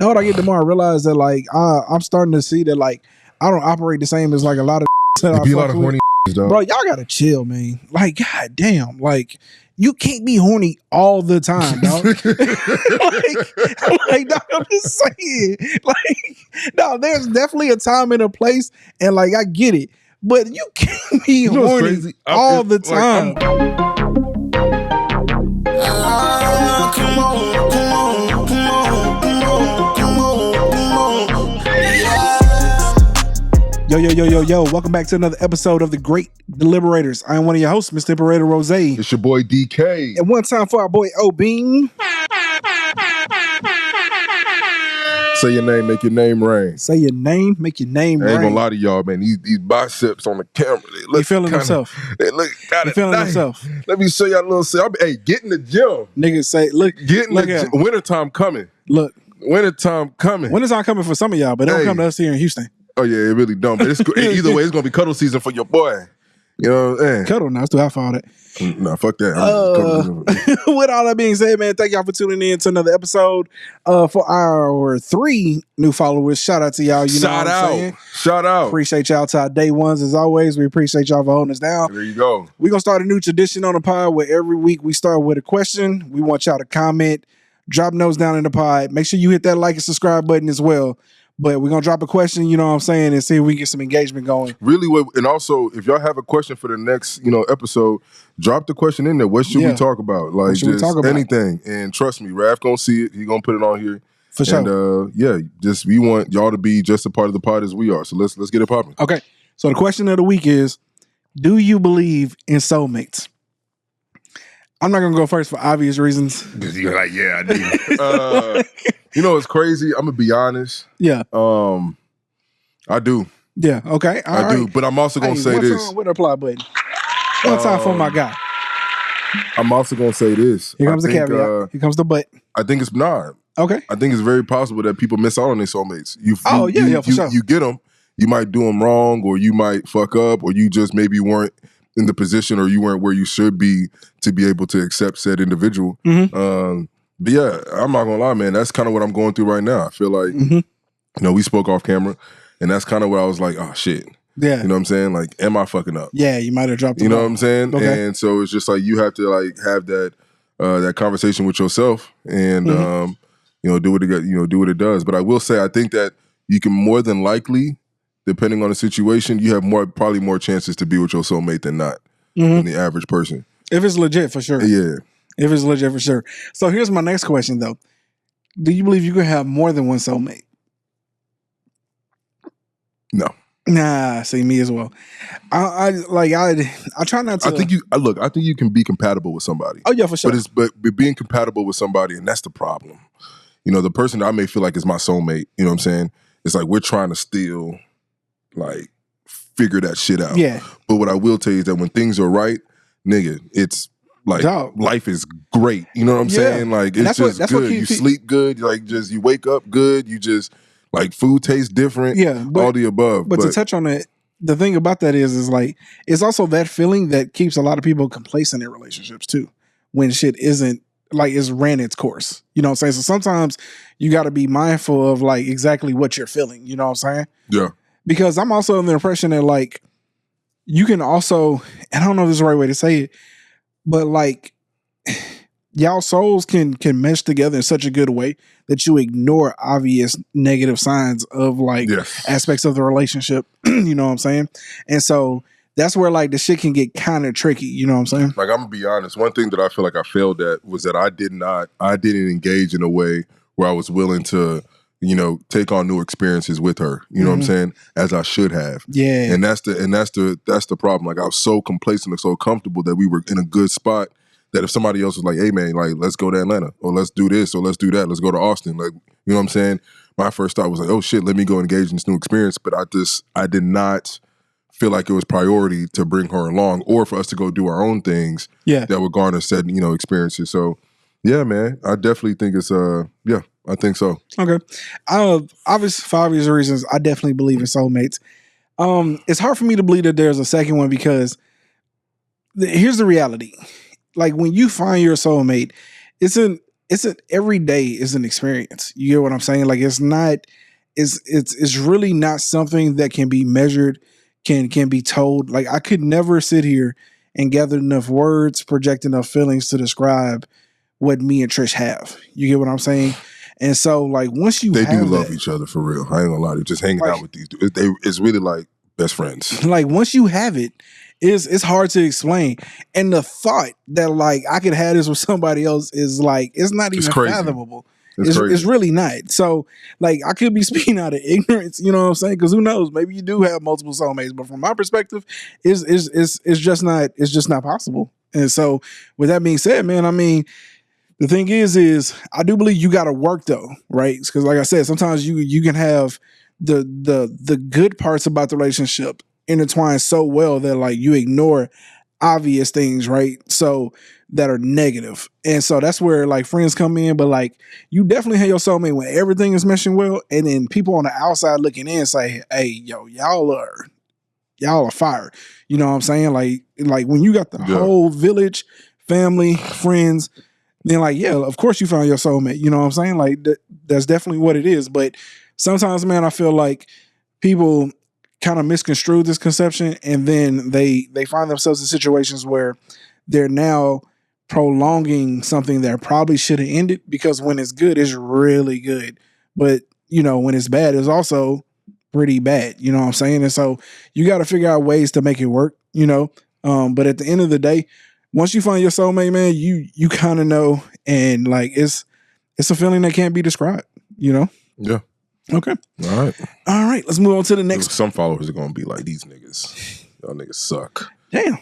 Now what I get the more I realize that like I'm starting to see that like I don't operate the same as like a lot of that It I be a fuck lot of with. horny dog. Bro, y'all gotta chill, man. Like, god damn, like you can't be horny all the time, dog. like, dog, I'm just saying. Like, no, there's definitely a time and a place, and like I get it, but you can't be You know what's horny crazy? all the time. Come on, come on, come on, come on, come on, come on. Yeah. Yo. Welcome back to another episode of The Great Deliberators. I am one of your hosts, Mr. Imperator Rose. It's your boy DK. And one time for our boy O-Bean. Say your name, make your name rain. Say your name, make your name I ain't rain. gonna lie to y'all, man. These biceps on the camera, they look He feeling kinda, himself. They look kind He of feeling nice. himself. Let me show y'all a little. Hey, get in the gym. Niggas say, look Get in look the at gym. him. Wintertime coming. Look, Wintertime coming. when is I coming for some of y'all, but it don't Hey. come to us here in Houston. Oh yeah, it really don't. But it's either way, it's gonna be cuddle season for your boy. You know what I'm saying? Cuddle now, it's too high for all that. Nah, fuck that. I'm just cuddle. With all that being said, man, thank y'all for tuning in to another episode. For our 3 new followers, shout out to y'all. You know what I'm saying? Shout out. Appreciate y'all to our day ones as always. We appreciate y'all for holding us down. There you go. We're going to start a new tradition on the pod where every week we start with a question. We want y'all to comment, drop notes down in the pod. Make sure you hit that like and subscribe button as well. But we're going to drop a question, you know what I'm saying, and see if we can get some engagement going. Really, and also, if y'all have a question for the next, episode, drop the question in there. What should we talk about? Like, should we just talk about? anything. And trust me, Raph gonna see it. He gonna put it on here. For sure. And we want y'all to be just a part of the pod as we are. So let's get it popping. Okay. So the question of the week is, do you believe in soulmates? I'm not gonna go first for obvious reasons. You're like, yeah, I do. You know, it's crazy. I'm gonna be honest. Yeah. I do. Yeah. Okay. All I do. right. But I'm also gonna say one this. time with the apply button. One time for my guy. I'm also gonna say this. Here comes I the think, caveat. Here comes the but. I think it's not. Okay. I think it's very possible that people miss out on their soulmates. For sure. You get them. You might do them wrong, or you might fuck up, or you just maybe weren't in the position, or you weren't where you should be to be able to accept said individual. Mm-hmm. But yeah, I'm not gonna lie, man. That's kind of what I'm going through right now. I feel like, we spoke off camera, and that's kind of what I was like, oh shit. Yeah. You know what I'm saying? Like, am I fucking up? Yeah, you might have dropped the You know ball. what I'm saying? Okay. And so it's just like you have to like have that conversation with yourself and do what it does. But I will say I think that you can more than likely, depending on the situation, you have probably more chances to be with your soulmate than not than the average person. If it's legit, for sure. Yeah. If it's legit, for sure. So here's my next question though. Do you believe you can have more than one soulmate? No. Nah, see me as well. I try not to. I think you can be compatible with somebody. Oh yeah, for sure. But being compatible with somebody, and that's the problem. You know, the person that I may feel like is my soulmate, you know what I'm saying? It's like we're trying to still like figure that shit out. Yeah. But what I will tell you is that when things are right, nigga, it's like life is great. You know what I'm saying? Like it's just good. You sleep good, you wake up good, you just like food tastes different. Yeah, all the above. But to touch on it, the thing about that is like it's also that feeling that keeps a lot of people complacent in relationships too. When shit isn't like it's ran its course. You know what I'm saying? So sometimes you gotta be mindful of like exactly what you're feeling. You know what I'm saying? Yeah. Because I'm also in the impression that like you can also, and I don't know if this is the right way to say it, but like y'all souls can mesh together in such a good way that you ignore obvious negative signs of like aspects of the relationship. You know what I'm saying? And so that's where like the shit can get kind of tricky. You know what I'm saying? Like I'm gonna be honest. One thing that I feel like I failed at was that I didn't engage in a way where I was willing to, take on new experiences with her. You know what I'm saying? As I should have. Yeah. And that's the problem. Like I was so complacent and so comfortable that we were in a good spot that if somebody else was like, hey man, like let's go to Atlanta or let's do this or let's do that, let's go to Austin. Like, you know what I'm saying? My first thought was like, oh shit, let me go engage in this new experience. But I did not feel like it was priority to bring her along or for us to go do our own things that would garner said, experiences. So yeah, man, I definitely think it's I think so. Okay. Obviously, for obvious reasons, I definitely believe in soulmates. It's hard for me to believe that there's a second one because here's the reality. Like when you find your soulmate, it's every day is an experience. You get what I'm saying? Like it's not, it's really not something that can be measured, can be told. Like I could never sit here and gather enough words, project enough feelings to describe what me and Trish have. You get what I'm saying? And so like once you They do have love that, each other for real. I ain't gonna lie. They're just hanging like, out with these dudes. It's really like best friends. like once you have it, it's hard to explain. And the thought that like I could have this with somebody else is like it's not It's even crazy. fathomable. It's crazy. It's really not. So like I could be speaking out of ignorance, you know what I'm saying? Because who knows? Maybe you do have multiple soulmates, but from my perspective, it's just not possible. And so with that being said, man, I mean, the thing is I do believe you got to work though, right? Because like I said, sometimes you can have the good parts about the relationship intertwined so well that like you ignore obvious things, right? So that are negative. And so that's where like friends come in, but like you definitely have your soulmate when everything is meshing well, and then people on the outside looking in say, hey, yo, y'all are fire. You know what I'm saying? Like when you got the whole village, family, friends, then like, yeah, of course you found your soulmate. You know what I'm saying? Like that's definitely what it is. But sometimes, man, I feel like people kind of misconstrue this conception, and then they find themselves in situations where they're now prolonging something that probably should have ended, because when it's good, it's really good. But, you know, when it's bad, it's also pretty bad. You know what I'm saying? And so you got to figure out ways to make it work, you know? But at the end of the day, once you find your soulmate, man, you kind of know, and like it's a feeling that can't be described, you know? Yeah. Okay. All right. Let's move on to the next. Some followers are gonna be like, these niggas. Y'all niggas suck. Damn.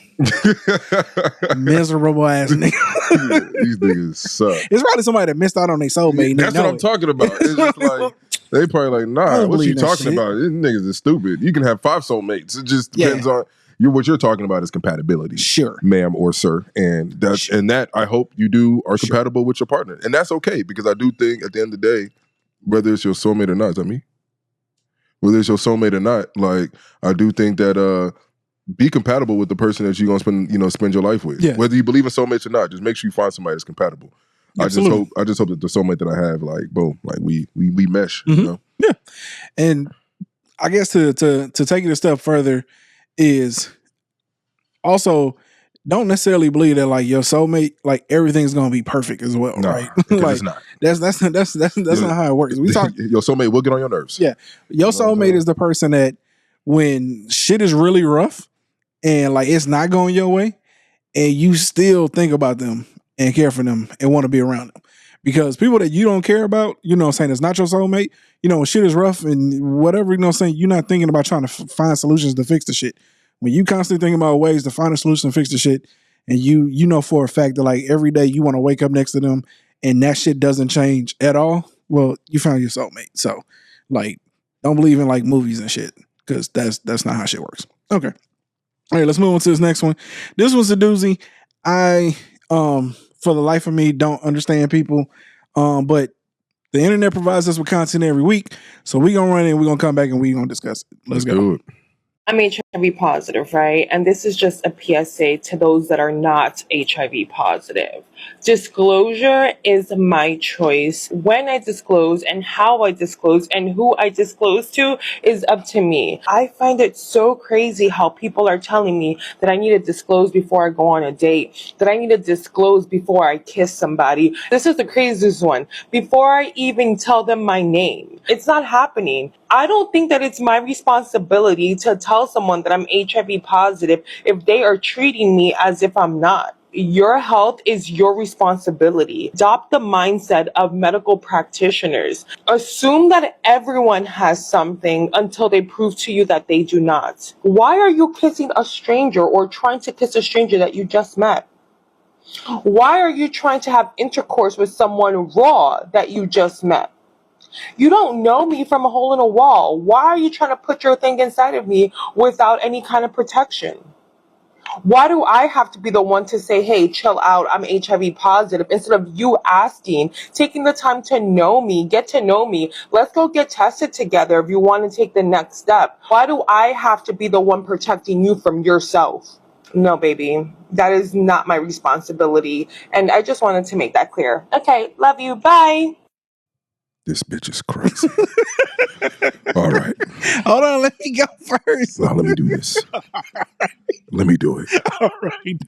Miserable ass nigga. These niggas suck. It's probably somebody that missed out on their soulmate. That's what I'm talking about. It's just like they probably like, nah, what you talking about? These niggas is stupid. You can have 5 soulmates. It just depends on what you're talking about is compatibility. Sure. Ma'am or sir. And that's and that I hope you are compatible with your partner. And that's okay, because I do think at the end of the day, whether it's your soulmate or not, is that me? Whether it's your soulmate or not, like I do think that be compatible with the person that you're gonna spend your life with. Yeah. Whether you believe in soulmates or not, just make sure you find somebody that's compatible. Absolutely. I just hope that the soulmate that I have, like, boom, like we mesh. You know? Yeah. And I guess to take it a step further is also don't necessarily believe that like your soulmate, like everything's gonna be perfect as well, right? Like it's not. That's not how it works. We talk your soulmate will get on your nerves. Yeah. Your soulmate is the person that when shit is really rough and like it's not going your way, and you still think about them and care for them and want to be around them. Because people that you don't care about, you know what I'm saying, it's not your soulmate, you know, when shit is rough and whatever, you know what I'm saying, you're not thinking about trying to find solutions to fix the shit. When you constantly think about ways to find a solution to fix the shit, and you know for a fact that like every day you want to wake up next to them and that shit doesn't change at all, well, you found your soulmate. So like don't believe in like movies and shit, because that's not how shit works. Okay. All right, let's move on to this next one. This one's a doozy. I for the life of me don't understand people, but the internet provides us with content every week, so we're gonna run it and we're gonna come back and we're gonna discuss it. Let's go. Do it. I'm HIV positive, right? And this is just a PSA to those that are not HIV positive. Disclosure is my choice. When I disclose and how I disclose and who I disclose to is up to me. I find it so crazy how people are telling me that I need to disclose before I go on a date, that I need to disclose before I kiss somebody. This is the craziest one. Before I even tell them my name. It's not happening. I don't think that it's my responsibility to tell someone that I'm HIV positive if they are treating me as if I'm not. Your health is your responsibility. Adopt the mindset of medical practitioners. Assume that everyone has something until they prove to you that they do not. Why are you kissing a stranger or trying to kiss a stranger that you just met? Why are you trying to have intercourse with someone raw that you just met? You don't know me from a hole in a wall. Why are you trying to put your thing inside of me without any kind of protection? Why do I have to be the one to say, hey, chill out, I'm HIV positive, instead of you asking, taking the time to know me, get to know me, let's go get tested together if you want to take the next step? Why do I have to be the one protecting you from yourself? No, baby. That is not my responsibility. And I just wanted to make that clear. Okay, love you. Bye. This bitch is crazy. All right. Hold on, let me go first. Now let me do this. Let me do it. All right.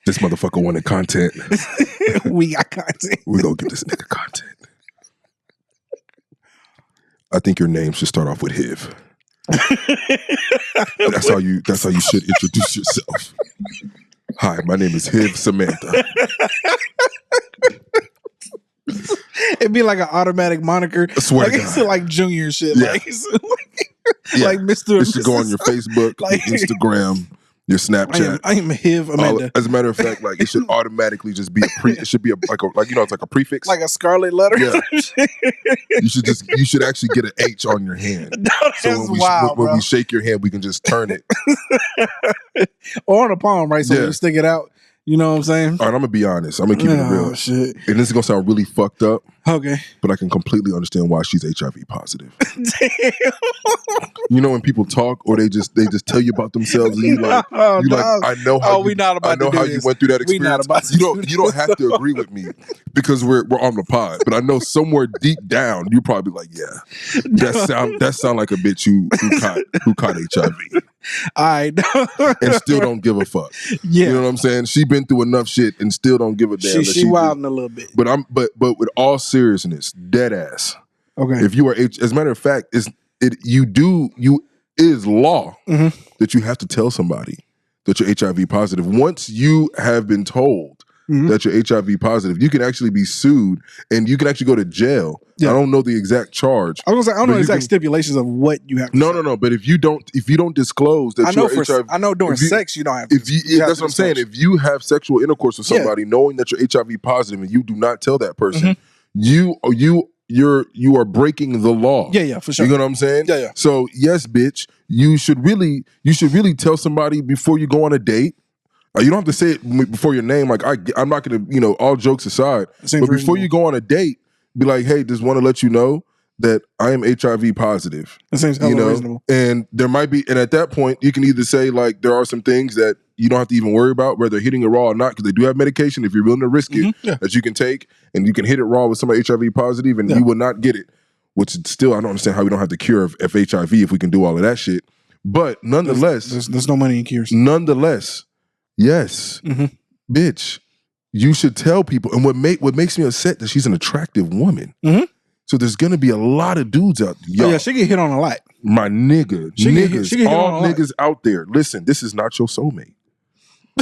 This motherfucker wanted content. We got content. We gonna give this nigga content. I think your name should start off with HIV. That's how you should introduce yourself. Hi, my name is HIV Samantha. It'd be like an automatic moniker. I swear like to it's God. like junior shit. Yeah. Like Mr. It should go on your Facebook, Like- your Instagram, your Snapchat. I am HIV Amanda. As a matter of fact, like it should automatically just be it should be it's like a prefix. Like a scarlet letter. Yeah. You should actually get an H on your hand. No, that's So when wild, when bro. we shake your hand, we can just turn it. Or on a palm, right? So Yeah. you stick it out. You know what I'm saying? All right, I'm gonna be honest. I'm gonna keep it real. Oh, shit. And this is gonna sound really fucked up, Okay. but I can completely understand why she's HIV positive. Damn. You know when people talk or they just tell you about themselves and you like No, you like dog. I know how we not about I know to do how this. you went through that We not experience. about to You do don't have to agree with me because we're on the pod, but I know somewhere deep down you're probably like, yeah, that sound like a bitch who caught HIV All right. and still don't give a fuck. Yeah. You know what I'm saying? She been through enough shit and still don't give a damn. She wilding a little bit. But with all seriousness, dead ass. Okay. If you are as a matter of fact, it is law that you have to tell somebody that you're HIV positive. Once you have been told that you're HIV positive, you can actually be sued and you can actually go to jail. Yeah. I don't know the exact charge. I was gonna say I don't but know you exact can- stipulations of what you have to say. No. But if you don't disclose that I know you're HIV, I know during if you- sex you don't have to. if you, have that's to what I'm saying. disclose. If you have sexual intercourse with Yeah. somebody, knowing that you're HIV positive, and you do not tell that person, you are breaking the law. Yeah, for sure. You know what I'm saying? Yeah. So yes, bitch, you should really tell somebody before you go on a date. You don't have to say it before your name. Like I'm not gonna, all jokes aside, Seems but before reasonable. you go on a date, be like, hey, just want to let you know that I am HIV positive. It seems hella reasonable. And there might be, and at that point, you can either say like there are some things that you don't have to even worry about whether hitting it raw or not, because they do have medication if you're willing to risk it that you can take, and you can hit it raw with somebody HIV positive, and you will not get it. Which still, I don't understand how we don't have the cure of HIV if we can do all of that shit. But nonetheless, There's no money in cures. nonetheless, yes, bitch, you should tell people. And what makes me upset that she's an attractive woman. So there's gonna be a lot of dudes out there. Oh, yeah, she get hit on a lot. My nigga, She get hit all on a lot. niggas out there. Listen, this is not your soulmate.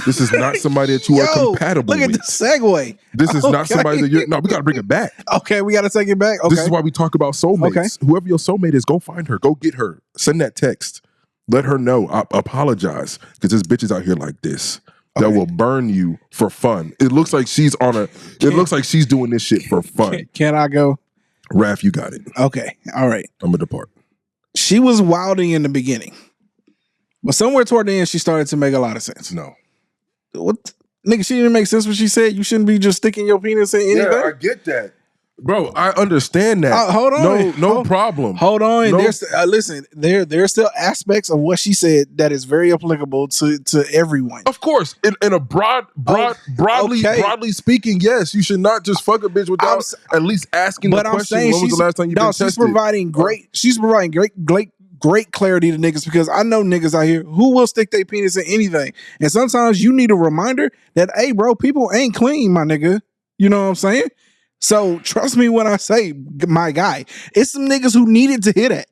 This is not somebody that you are compatible look at with. the segue. This is not Okay. somebody that you're. No, we got to bring it back. Okay, we got to take it back. Okay. This is why we talk about soulmates. Whoever your soulmate is, go find her. Go get her. Send that text. Let her know. Apologize, because there's bitches out here like this that will burn you for fun. It looks like she's on a. It looks like she's doing this shit for fun. Can I go? Raph, you got it. Okay. All right. I'm gonna depart. She was wilding in the beginning, but somewhere toward the end, she started to make a lot of sense. No. What? Nigga, she didn't make sense when she said you shouldn't be just sticking your penis in anything. Yeah, I get that. Bro, I understand that. Hold on. No problem. Hold on. No. There's listen, there's still aspects of what she said that is very applicable to everyone. Of course, in a broadly speaking, yes, you should not just fuck a bitch without at least asking the But I'm question. saying When was the last time you been tested? she's providing great clarity to niggas, because I know niggas out here who will stick their penis in anything. And sometimes you need a reminder that, hey, bro, people ain't clean, my nigga. You know what I'm saying? So trust me when I say, my guy, it's some niggas who needed to hear that.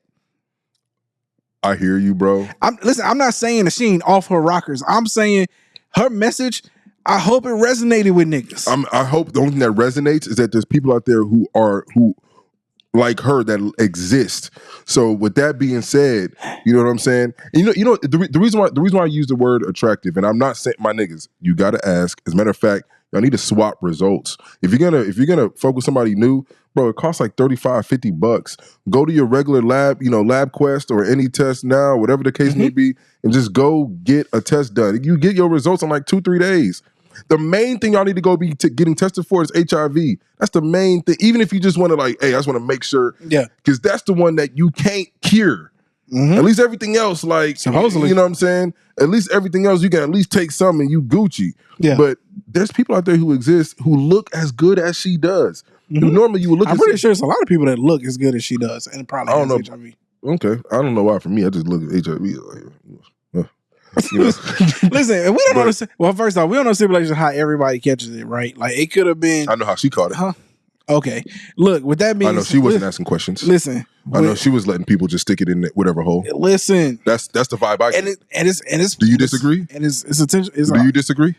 I hear you, bro. I'm not saying that she ain't off her rockers. I'm saying her message, I hope it resonated with niggas. I hope the only thing that resonates is that there's people out there who like her that exist. So with that being said, you know what I'm saying? You know the reason why I use the word attractive, and I'm not saying, my niggas, you gotta ask. As a matter of fact, y'all need to swap results. If you're gonna fuck with somebody new, bro, it costs like $35-$50. Go to your regular lab, LabQuest or any test now, whatever the case may be, and just go get a test done. You get your results in like 2-3 days. The main thing y'all need to go be getting tested for is HIV. That's the main thing. Even if you just want to hey, I just want to make sure. Yeah. Because that's the one that you can't cure. Mhm. At least everything else, like, Supposedly. you know what I'm saying? At least everything else, you can at least take some and you Gucci. Yeah. But there's people out there who exist who look as good as she does. Mhm. Normally you would look I'm at pretty sure it's a lot of people that look as good as she does and probably I has don't know. HIV. Okay. I don't know why for me, I just look at HIV like, you know. Listen, we don't know. Well, first off, we don't know stipulation how everybody catches it, right? Like it could have been. I know how she caught it. Huh? Okay. Look, with that being, I know she wasn't asking questions. Listen, I know she was letting people just stick it in whatever hole. Listen, that's the vibe I get. And it's. Do you disagree? And it's attention. Do you disagree?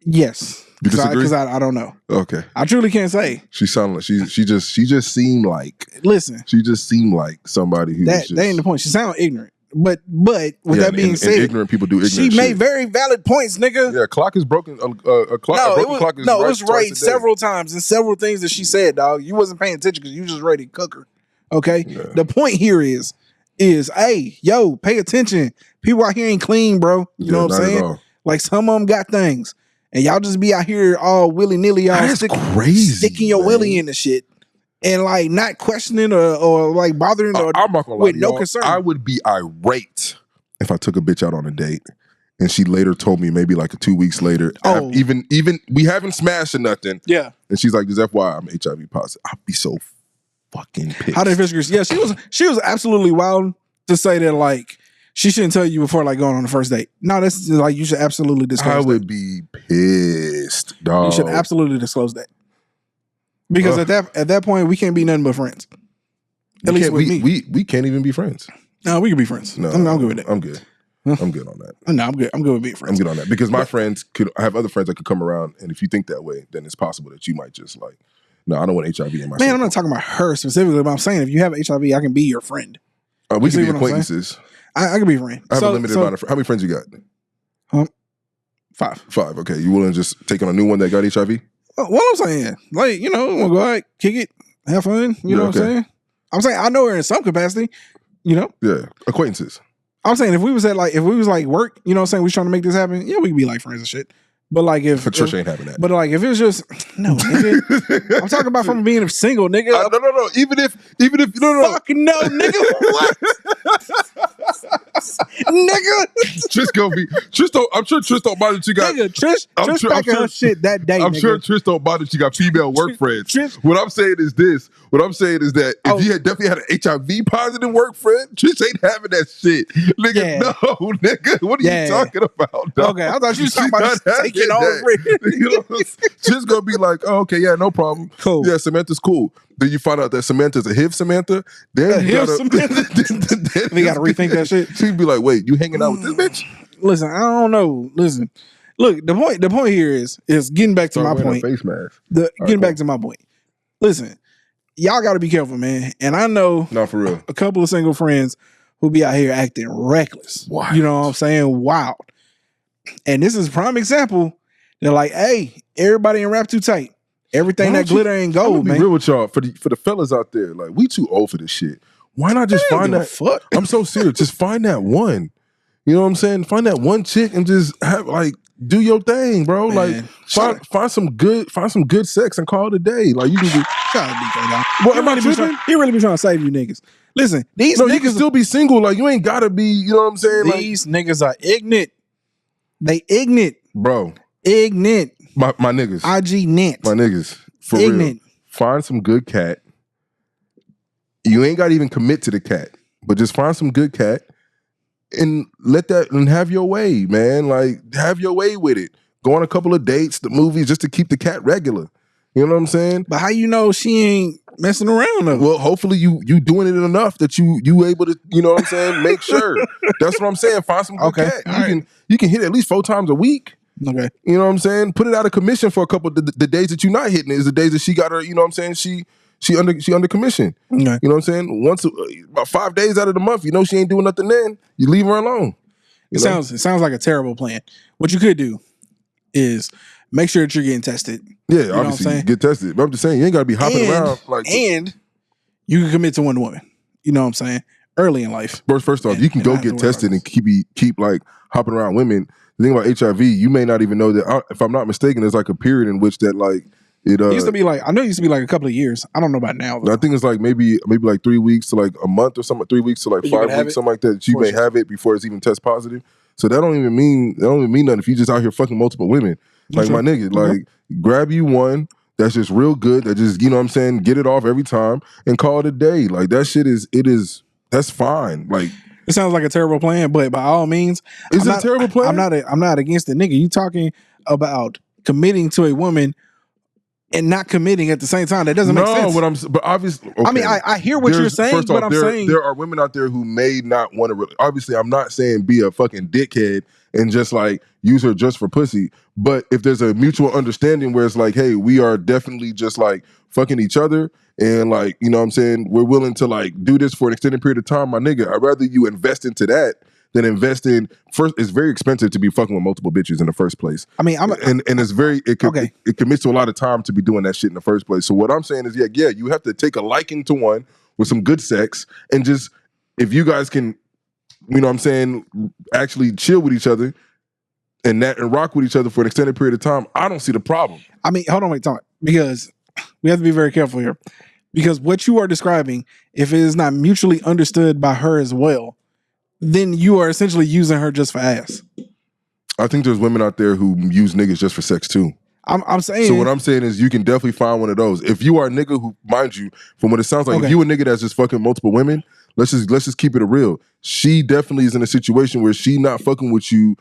Yes. You disagree? Because I don't know. Okay. I truly can't say. She sounded like she just seemed like. Listen. She just seemed like somebody who that ain't the point. She sounded ignorant. But with that being said, ignorant people do ignorant she shit. made very valid points, nigga. Yeah, clock is broken. A broken clock is right. It was right several times and several things that she said, dog. You wasn't paying attention because you just ready to cook her. Okay. Yeah. The point here is hey, yo, pay attention. People out here ain't clean, bro. You know what I'm saying? Like some of them got things, and y'all just be out here all willy nilly, y'all sticking your willy in the shit. And like not questioning or like bothering or I'm not gonna lie with to no y'all. concern. I would be irate if I took a bitch out on a date and she later told me maybe like 2 weeks later, even we haven't smashed or nothing. Yeah. And she's like, "Just FYI, I'm HIV positive." I'd be so fucking pissed. How did Fiskars? Yeah, she was absolutely wild to say that like she shouldn't tell you before like going on the first date. No, that's like you should absolutely disclose. I would be pissed, dog. You should absolutely disclose that. Because at that point, we can't be nothing but friends. At least with me. We can't even be friends. No, we can be friends. No, I'm good with that. I'm good. I'm good on that. No, I'm good. I'm good with being friends. I'm good on that. Because my friends I have other friends that could come around, and if you think that way, then it's possible that you might just like, no, I don't want HIV in my Man, I'm not talking about her specifically, but I'm saying if you have HIV, I can be your friend. We can be acquaintances. I can be a friend. I have a limited amount of friends. How many friends you got? 5. 5. Okay. You willing to just take on a new one that got HIV? What I'm saying, like, you know, we'll go out, kick it, have fun. You know what I'm saying? I'm saying I know her in some capacity, you know? Yeah. Acquaintances. I'm saying if we was like work, you know what I'm saying, we was trying to make this happen, yeah, we could be like friends and shit. But like if Patricia ain't having that. But like if it was just no, nigga. I'm talking about from being single, nigga. No. Even if no. Fuck no, nigga. What? Nigga. Trish gonna be I'm sure Trish don't mind that you got nigga, Trish packing her shit that day. I'm nigga. sure Trish don't mind that you got female work friends. What I'm saying is this. What I'm saying is that if you had definitely had an HIV positive work friend, Trish ain't having that shit. Nigga, no, nigga. What are you talking about, dog? Okay, I thought you was talking about taking over. You know, Trish gonna be like, oh, okay, yeah, no problem. Cool. Yeah, Samantha's cool. Then you find out that Samantha's a HIV Samantha. Then you gotta we gotta rethink that shit. She'd be like, wait, you hanging out with this bitch? Listen, I don't know. Listen. Look, the point here is getting back to my point. Face mask. Back to my point. Listen, y'all gotta be careful, man. And I know not for real. A couple of single friends who be out here acting reckless. Wild. You know what I'm saying? Wild. And this is a prime example. They're like, hey, everybody in rap too tight. Everything that glitter ain't gold, man. Be real with y'all, for the fellas out there, like we too old for this shit. Why not just find that? Fuck. I'm so serious. Just find that one. You know what I'm saying? Find that one chick and just have like do your thing, bro. Man, like find some good sex and call it a day. Like you can be. Shout out DK, dog. Well, he really be trying to save you niggas. Listen, these niggas you can still be single. Like you ain't gotta be. You know what I'm saying? These niggas are ignorant. They ignorant, bro. Ignorant. My niggas. IG net. My niggas. For ignorant. Real. Find some good cat. You ain't got to even commit to the cat, but just find some good cat and have your way, man. Like have your way with it. Go on a couple of dates, the movies, just to keep the cat regular. You know what I'm saying? But how you know she ain't messing around though? Well, hopefully you doing it enough that you able to, you know what I'm saying, make sure. That's what I'm saying. Find some good cat. You can hit it at least 4 times a week. Okay. You know what I'm saying? Put it out of commission for a couple of the days that you're not hitting it is the days that she got her, you know what I'm saying? She under commission. Okay. You know what I'm saying? About 5 days out of the month, you know she ain't doing nothing then. You leave her alone. It sounds like a terrible plan. What you could do is make sure that you're getting tested. Yeah, obviously get tested. But I'm just saying you ain't gotta be hopping around like and you can commit to one woman. You know what I'm saying? Early in life. First off, you can go get tested and keep like hopping around women. The thing about HIV, you may not even know that. If I'm not mistaken, there's like a period in which that like It used to be like, I know it used to be like a couple of years. I don't know about now. I think it's like maybe like 3 weeks to like a month or something, 3 weeks to like You can 5 have weeks, it something like that. You for may sure. have it before it's even test positive. So that don't even mean nothing if you just out here fucking multiple women. Like True. my nigga, Okay. like grab you one that's just real good, that just, you know what I'm saying, get it off every time and call it a day. Like that shit that's fine. Like It sounds like a terrible plan, but by all means, is it a terrible plan? I'm not against it, nigga. You talking about committing to a woman and not committing at the same time? That doesn't make sense. But obviously, okay. I mean, I hear what you're saying, First but off, I'm saying there are women out there who may not want to. Obviously, I'm not saying be a fucking dickhead and just like use her just for pussy. But if there's a mutual understanding where it's like, hey, we are definitely just like fucking each other, and like, you know what I'm saying, we're willing to like do this for an extended period of time, my nigga, I'd rather you invest into that than invest in first. It's very expensive to be fucking with multiple bitches in the first place. I mean, and it's very it commits to a lot of time to be doing that shit in the first place. So what I'm saying is, yeah, you have to take a liking to one with some good sex, and just if you guys can, you know what I'm saying, actually chill with each other and rock with each other for an extended period of time, I don't see the problem. I mean, hold on, wait, talk, because we have to be very careful here. Because what you are describing, if it is not mutually understood by her as well, then you are essentially using her just for ass. I think there's women out there who use niggas just for sex too. I'm saying. So what I'm saying is, you can definitely find one of those. If you are a nigga who, mind you, from what it sounds like, if you a nigga that's just fucking multiple women, let's just keep it real. She definitely is in a situation where she not fucking with you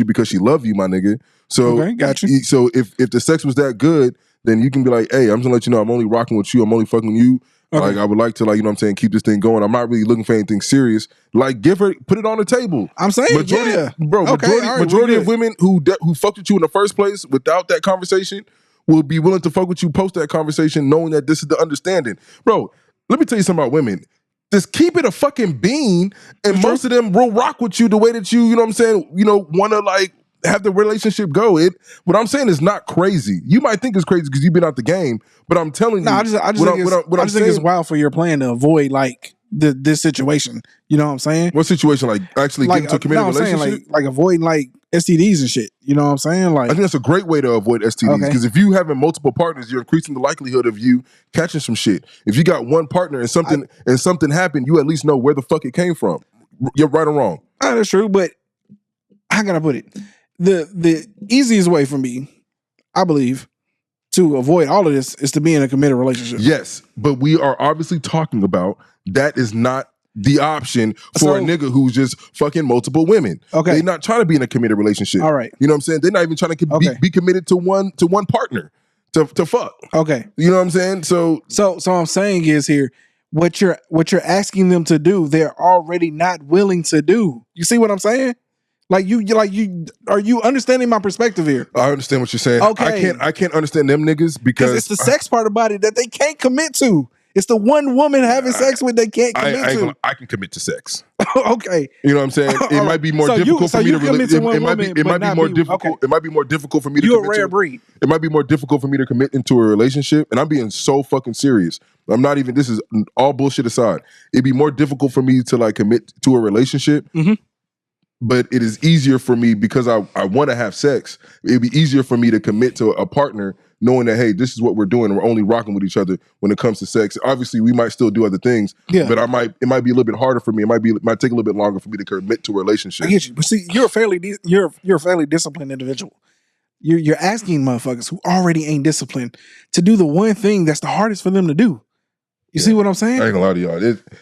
because she love you, my nigga. So got you. So if the sex was that good, then you can be like, hey, I'm just gonna let you know I'm only rocking with you. I'm only fucking with you. Like I would like to, like, you know what I'm saying, keep this thing going. I'm not really looking for anything serious. Like, put it on the table. I'm saying, majority of women who fucked with you in the first place without that conversation will be willing to fuck with you post that conversation, knowing that this is the understanding. Bro, let me tell you something about women. Just keep it a fucking bean, and most of them will rock with you the way that you know what I'm saying, want to like have the relationship go. What I'm saying is not crazy. You might think it's crazy because you've been out the game, but I'm telling you, I just think it's wild for your plan to avoid like this situation. You know what I'm saying? What situation? Like actually getting to a committed relationship? Saying, like avoiding like STDs and shit. You know what I'm saying? Like, I think that's a great way to avoid STDs, because if you having multiple partners, you're increasing the likelihood of you catching some shit. If you got one partner and something happened, you at least know where the fuck it came from. You're right or wrong. That's true, but how can I put it? The easiest way for me, I believe, to avoid all of this is to be in a committed relationship. Yes, but we are obviously talking about that is not the option for a nigga who's just fucking multiple women. Okay. They're not trying to be in a committed relationship. All right. You know what I'm saying? They're not even trying to be committed to one partner to fuck. Okay. You know what I'm saying? So I'm saying is here, what you're asking them to do, they're already not willing to do. You see what I'm saying? Are you understanding my perspective here? I understand what you're saying. Okay. I can't understand them niggas because it's the sex part about it that they can't commit to. It's the one woman having sex with they can't commit to. I can commit to sex. Okay. You know what I'm saying? It might be more difficult for me to relate. It might be more difficult. Okay. It might be more difficult for me to commit. You're a rare breed. It might be more difficult for me to commit into a relationship, and I'm being so fucking serious. I'm not even. This is all bullshit aside. It'd be more difficult for me to like commit to a relationship. Mm-hmm. But it is easier for me because I want to have sex. It'd be easier for me to commit to a partner knowing that, hey, this is what we're doing and we're only rocking with each other when it comes to sex. Obviously, we might still do other things, but it might be a little bit harder for me. It might take a little bit longer for me to commit to a relationship. I get you. But see, you're a fairly disciplined individual. You're asking motherfuckers who already ain't disciplined to do the one thing that's the hardest for them to do. You see what I'm saying? I ain't gonna lie to y'all.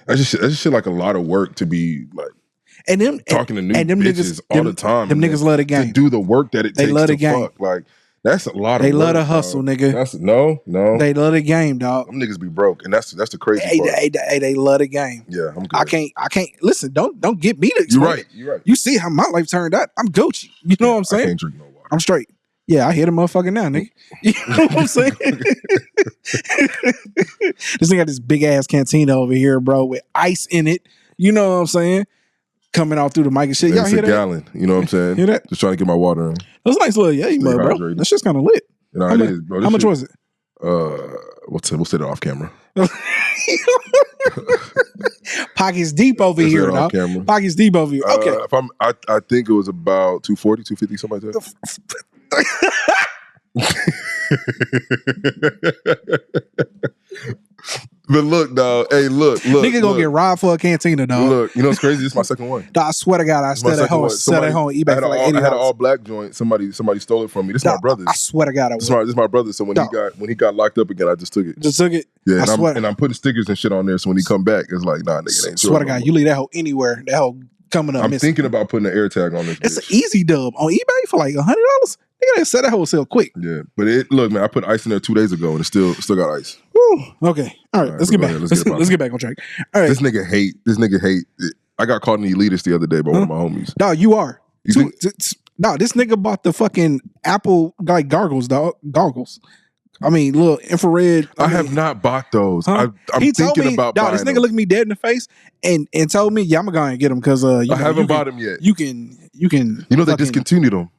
That's just shit like a lot of work to be like. And them talking to new bitches all the time. Them niggas love the game. To do the work that it takes to fuck. Like, that's a lot of work. They love the hustle, nigga. That's no. They love the game, dog. Them niggas be broke, and that's the crazy part. They love the game. Yeah, I'm good. I can't listen, don't get me to explain. You're right. You see how my life turned out. I'm Gucci. You know what I'm saying? I can't drink no water. I'm straight. Yeah, I hit a motherfucker now, nigga. You know what I'm saying? This thing got this big ass cantina over here, bro, with ice in it. You know what I'm saying? Coming out through the mic and shit. Y'all hear that? Gallon. You know what I'm saying? Hear that? Just trying to get my water in. That's a nice little mud, bro. That shit's kind of lit. You know, it is, bro. How much was it? We'll set it off camera. Pockets deep over here, dog. Pockets deep over here. Okay. I think it was about 240, 250, something like that. But look, dog. Hey, look. Nigga gonna get robbed for a cantina, dog. Look, you know what's crazy? This is my second one. Dog, I swear to God, I This is my sell that second home, one. sell that home on eBay for like $80. I had an all black joint. Somebody stole it from me. This is my brother's. I swear to God, I This would. is my brother. So when he got locked up again, I just took it. Just took it. Yeah, I swear. and I'm putting stickers and shit on there. So when he come back, it's like, nah, nigga, it ain't Swear to God, you leave that hoe anywhere, that hoe coming up. I'm missing. thinking about putting an air tag on this. It's an bitch. easy dub on eBay for like $100. Nigga, they sell that wholesale quick. Yeah, but look, man, I put ice in there 2 days ago and it still got ice. Woo. Okay, all right, let's get back. ahead, Let's get back on track. All right, This nigga hate. I got caught in the elitist the other day by one of my homies. dog, you are. You think- Dog, this nigga bought the fucking Apple like goggles, dog. Goggles. I mean, little infrared. I have not bought those. Huh? I'm He told thinking me, about dog, buying this nigga them. looked me dead in the face and told me, yeah, I'm gonna go and get them because I haven't bought them yet. You can. You know they fucking- discontinued them.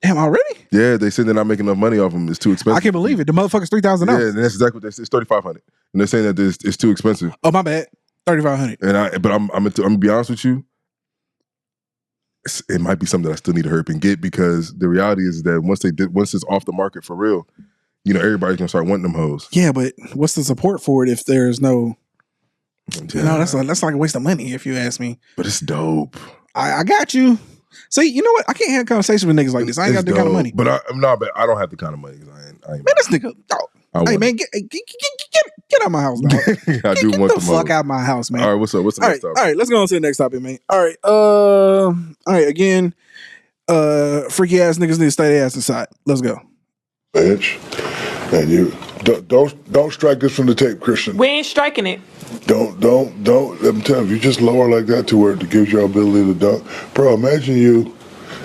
Damn, already? Yeah, they said they're not making enough money off them. It's too expensive. I can't believe it. The motherfucker's $3,000. Yeah, and that's exactly what they said. It's $3,500, and they're saying that it's too expensive. Oh, my bad. $3,500. But I'm gonna be honest with you. It might be something that I still need to hurry up and get because the reality is that once it's off the market for real, you know everybody's gonna start wanting them hoes. Yeah, but what's the support for it if there's no? Yeah. No, that's like a waste of money if you ask me. But it's dope. I got you. See, you know what? I can't have conversations with niggas like this. I ain't got that kind of money. But I don't have the kind of money. 'Cause I ain't. Man, this nigga, dog. I Hey wouldn't. man, get out of my house, dog. I do Get want the them fuck hoes. out of my house, man. All right, what's up? What's the All next right, topic? all right, let's go on to the next topic, man. All right, again, freaky ass niggas need to stay their ass inside. Let's go. Bitch. And you don't strike this from the tape, Christian. We ain't striking it. Don't let me tell you, you just lower like that to where it gives you ability to dunk. Bro, imagine you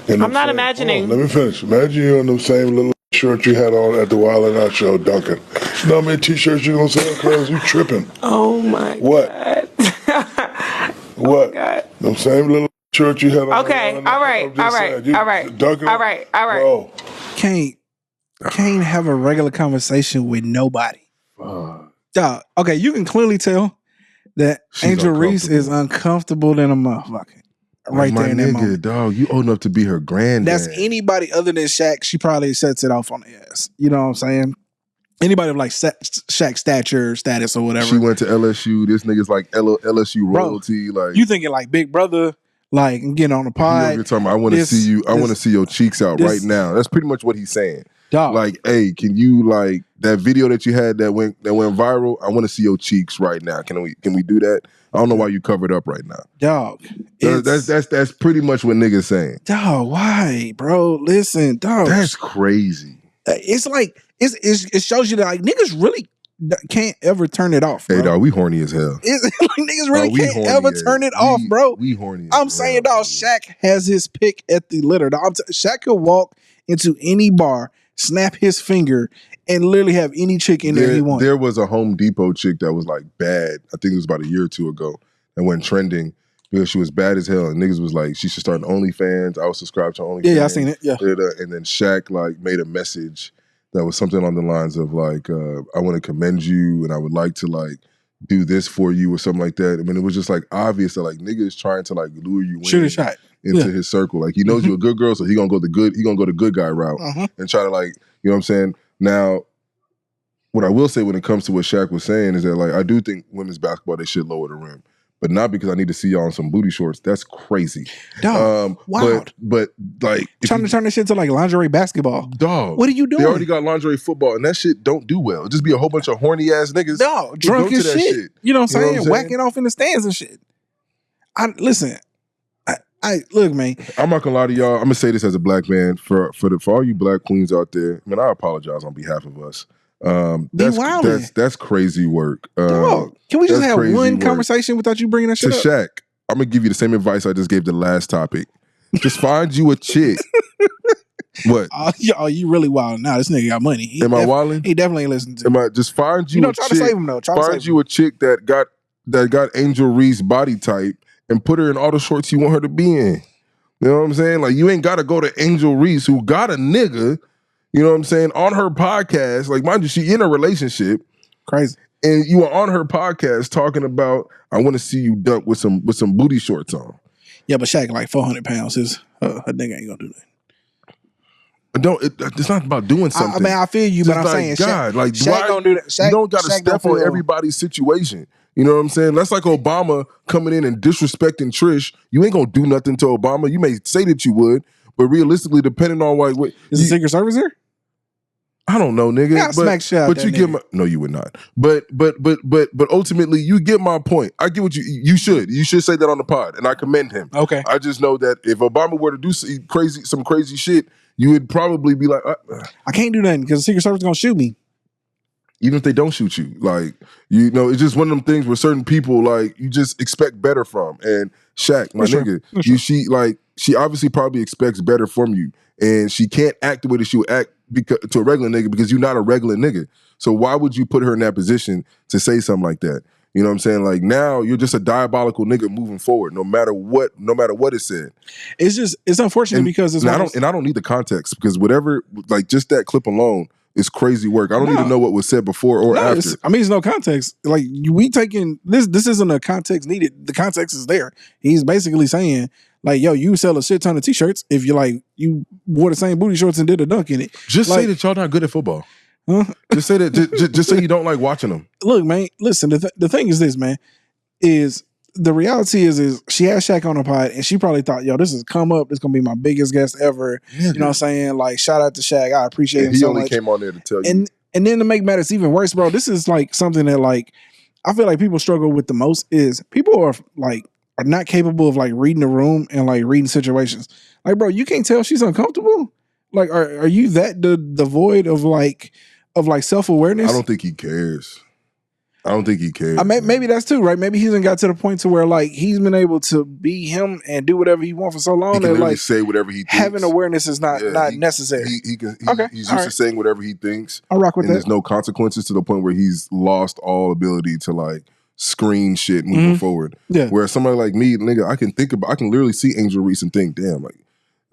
in I'm not imagining. Let me finish. Imagine you in the same little shirt you had on at the Wild and Out show dunking. You know how many t-shirts you gonna sell, cuz? You tripping. Oh my What? God. What? God. Them same little shirt you had on. Okay, all right, I'm just saying, you all right, dunking. all right. Bro, Can't have a regular conversation with nobody. Dog, okay, you can clearly tell that She's Angel Reese is uncomfortable than a motherfucker. Right my there in that nigga, moment. dog. You old enough to be her granddad. That's anybody other than Shaq, she probably sets it off on the ass. You know what I'm saying? Anybody of like Shaq status or whatever. She went to LSU. This nigga's like LSU Bro, royalty. Like you thinking like Big Brother, like getting on the pod. you're talking about, I want to this- see you. I this- want to see your cheeks out this- right now. That's pretty much what he's saying. Dog. Like, hey, can you like that video that you had that went viral? I want to see your cheeks right now. Can we do that? I don't know why you covered up right now. Dog. That's pretty much what niggas saying. Dog, why, bro? Listen, dog. That's crazy. It's like it shows you that like niggas really can't ever turn it off, bro. Hey, dog, we horny as hell. It's like niggas really Dog, we can't horny ever as- turn it off, bro. We horny. as I'm hell. saying, dog, Shaq has his pick at the litter. Dog. Shaq could walk into any bar, snap his finger, and literally have any chick in there he wants. There was a Home Depot chick that was like bad. I think it was about a year or two ago, and went trending because she was bad as hell. And niggas was like, she should start an OnlyFans. I was subscribed to OnlyFans. Yeah, I seen it. Yeah. And then Shaq like made a message that was something on the lines of like, I want to commend you, and I would like to like do this for you or something like that. I mean, it was just like obvious that like nigga is trying to like lure you Shoot in a shot. into his circle. Like he knows you're a good girl, so he gonna go the good guy route and try to like, you know what I'm saying? Now, what I will say when it comes to what Shaq was saying is that like I do think women's basketball, they should lower the rim. But not because I need to see y'all in some booty shorts. That's crazy. Dog, wild. But like Trying to turn this shit into like lingerie basketball. dog. What are you doing? They already got lingerie football, and that shit don't do well. It just be a whole bunch of horny ass niggas. Dog, who drunk go as to that shit. You know what I'm saying? saying? Whacking off in the stands and shit. Listen. I look, man. I'm not gonna lie to y'all. I'm gonna say this as a black man for all you black queens out there. Man, I apologize on behalf of us. That's crazy work. Dog, can we just that's have crazy one work. conversation without you bringing that To shit up? Shaq, I'm gonna give you the same advice I just gave the last topic. Just find you a chick. What? Oh, you really wild now. This nigga got money. Am I wilding? He definitely ain't listening to Am I just find you? You know, a try chick, to save him though. Try to Find save you a chick that got Angel Reese body type and put her in all the shorts you want her to be in. You know what I'm saying? Like you ain't got to go to Angel Reese who got a nigga. You know what I'm saying? On her podcast, like mind you, she in a relationship. Crazy. And you are on her podcast talking about, I want to see you dunk with some booty shorts on. Yeah, but Shaq like 400 pounds. Her nigga ain't gonna do that. It's not about doing something. I mean, I feel you, Just but I'm saying, God, like Shaq why don't do that. Shaq, you don't got to Shaq step don't on feel- everybody's situation. You know what I'm saying? That's like Obama coming in and disrespecting Trish. You ain't gonna do nothing to Obama. You may say that you would, but realistically, depending on what Is the Secret Service here? I don't know, nigga. Yeah, smack shit out but that you get nigga. my no, you would not. But ultimately, you get my point. I get what you should. You should say that on the pod, and I commend him. Okay. I just know that if Obama were to do some crazy shit, you would probably be like, I can't do nothing because the Secret Service is gonna shoot me. even if they don't shoot you, like, you know, it's just one of them things where certain people, like, you just expect better from. And Shaq, my nigga, she obviously probably expects better from you, and she can't act the way that she would act to a regular nigga because you're not a regular nigga. So why would you put her in that position to say something like that? You know what I'm saying? Like, now you're just a diabolical nigga moving forward, no matter what it said. It's unfortunate because it's I don't need the context because whatever, like, just that clip alone is crazy work. I don't need to know what was said before or after. It's no context. Like, we taking this isn't a context needed. The context is there. He's basically saying, like, yo, you sell a shit ton of t-shirts if you wore the same booty shorts and did a dunk in it. Just say that y'all not good at football. Huh? Just say that. Just say you don't like watching them. Look, man. Listen. The thing is this, man. Is the reality is she had Shaq on the pod and she probably thought, yo, this is come up. This is gonna be my biggest guest ever. Yeah, you know what I'm saying? Like, shout out to Shaq. I appreciate him he so only much. came on there to tell you. And then to make matters even worse, bro, this is like something that, like, I feel like people struggle with the most is people are not capable of, like, reading the room and, like, reading situations. Like, bro, you can't tell she's uncomfortable. Like, are you that devoid of self-awareness? I don't think he cares. Maybe that's too, right? Maybe he hasn't got to the point to where, like, he's been able to be him and do whatever he wants for so long He can that, like, say whatever he thinks. having awareness is not necessary. He's used to saying whatever he thinks. I'll rock with that. There's no consequences to the point where he's lost all ability to, like, screen shit moving forward. Yeah. Where somebody like me, nigga, I can literally see Angel Reese and think, damn, like,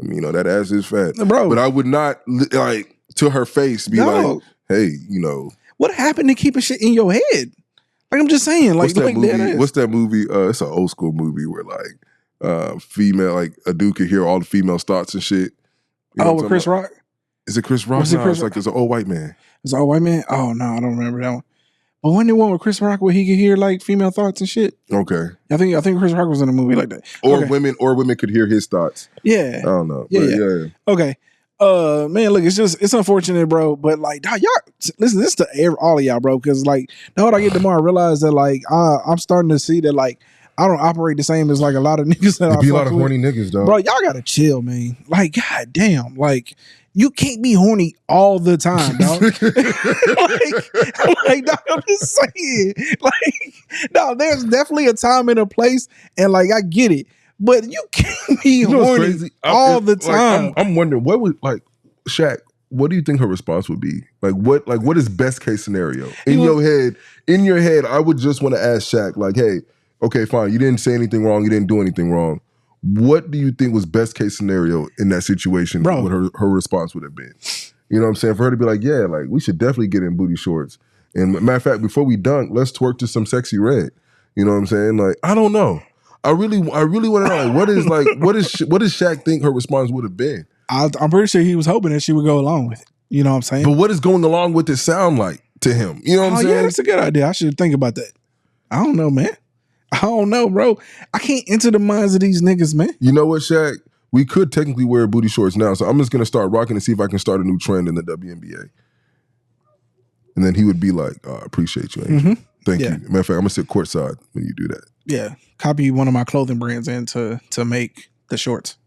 I mean, you know, that ass is fat. Bro. But I would not, like, to her face be like, hey, you know. What happened to keeping shit in your head? Like, I'm just saying, like, what's that movie? It's an old school movie where, like, female, like, a dude could hear all the female's thoughts and shit. You know with Chris Rock? Is it Chris Rock? No, it's like it's an old white man. It's an old white man? Oh, no, I don't remember that one. But wasn't there one with Chris Rock where he could hear, like, female thoughts and shit? Okay. I think Chris Rock was in a movie like that. Or women could hear his thoughts. Yeah. I don't know. Yeah. Okay. Man, look, it's unfortunate, bro. But, like, dog, y'all listen. This is to all of y'all, bro. Because, like, the older I get, the more I realize that, like, I'm starting to see that, like, I don't operate the same as, like, a lot of niggas that be a lot of horny niggas, dog. Bro, y'all gotta chill, man. Like, god damn, like, you can't be horny all the time, dog. like, dog, I'm just saying, like, dog, there's definitely a time and a place, and, like, I get it. But you can't be horny all the time. Like, I'm wondering what would, like, Shaq, what do you think her response would be? What is best case scenario? In your head, I would just want to ask Shaq, like, hey, okay, fine, you didn't say anything wrong, you didn't do anything wrong. What do you think was best case scenario in that situation? Bro, what her response would have been? You know what I'm saying? For her to be like, yeah, like, we should definitely get in booty shorts. And matter of fact, before we dunk, let's twerk to some Sexy Red. You know what I'm saying? Like, I don't know. I really want to know, like, what does Shaq think her response would have been? I'm pretty sure he was hoping that she would go along with it. You know what I'm saying? But what does going along with it sound like to him? You know what I'm saying? Yeah, that's a good idea. I should think about that. I don't know, man. I don't know, bro. I can't enter the minds of these niggas, man. You know what, Shaq? We could technically wear booty shorts now, so I'm just gonna start rocking and see if I can start a new trend in the WNBA. And then he would be like, I appreciate you, Angel. Thank you. Matter of fact, I'm gonna sit courtside when you do that. Yeah. Copy one of my clothing brands in to make the shorts.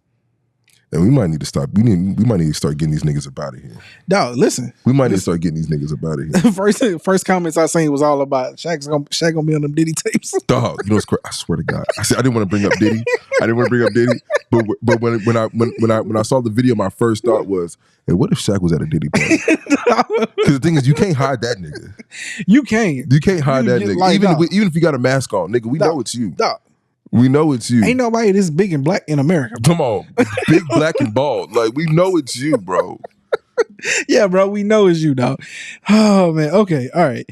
And we might need to stop. We might need to start getting these niggas up out of here. Dog, listen. We might need to start getting these niggas up out of here. First comments I seen was all about Shaq gonna be on them Diddy tapes. Dog, you know what's crazy? I swear to God. I didn't want to bring up Diddy. But when I saw the video, my first thought was, hey, what if Shaq was at a Diddy party? Because the thing is, you can't hide that nigga. You can't. You can't hide that nigga. Like, even if you got a mask on, nigga, we know it's you. Dog. We know it's you. Ain't nobody this big and black in America. Come on. Big, black, and bald. Like, we know it's you, bro. Yeah, bro. We know it's you, dog. Oh, man. Okay. All right.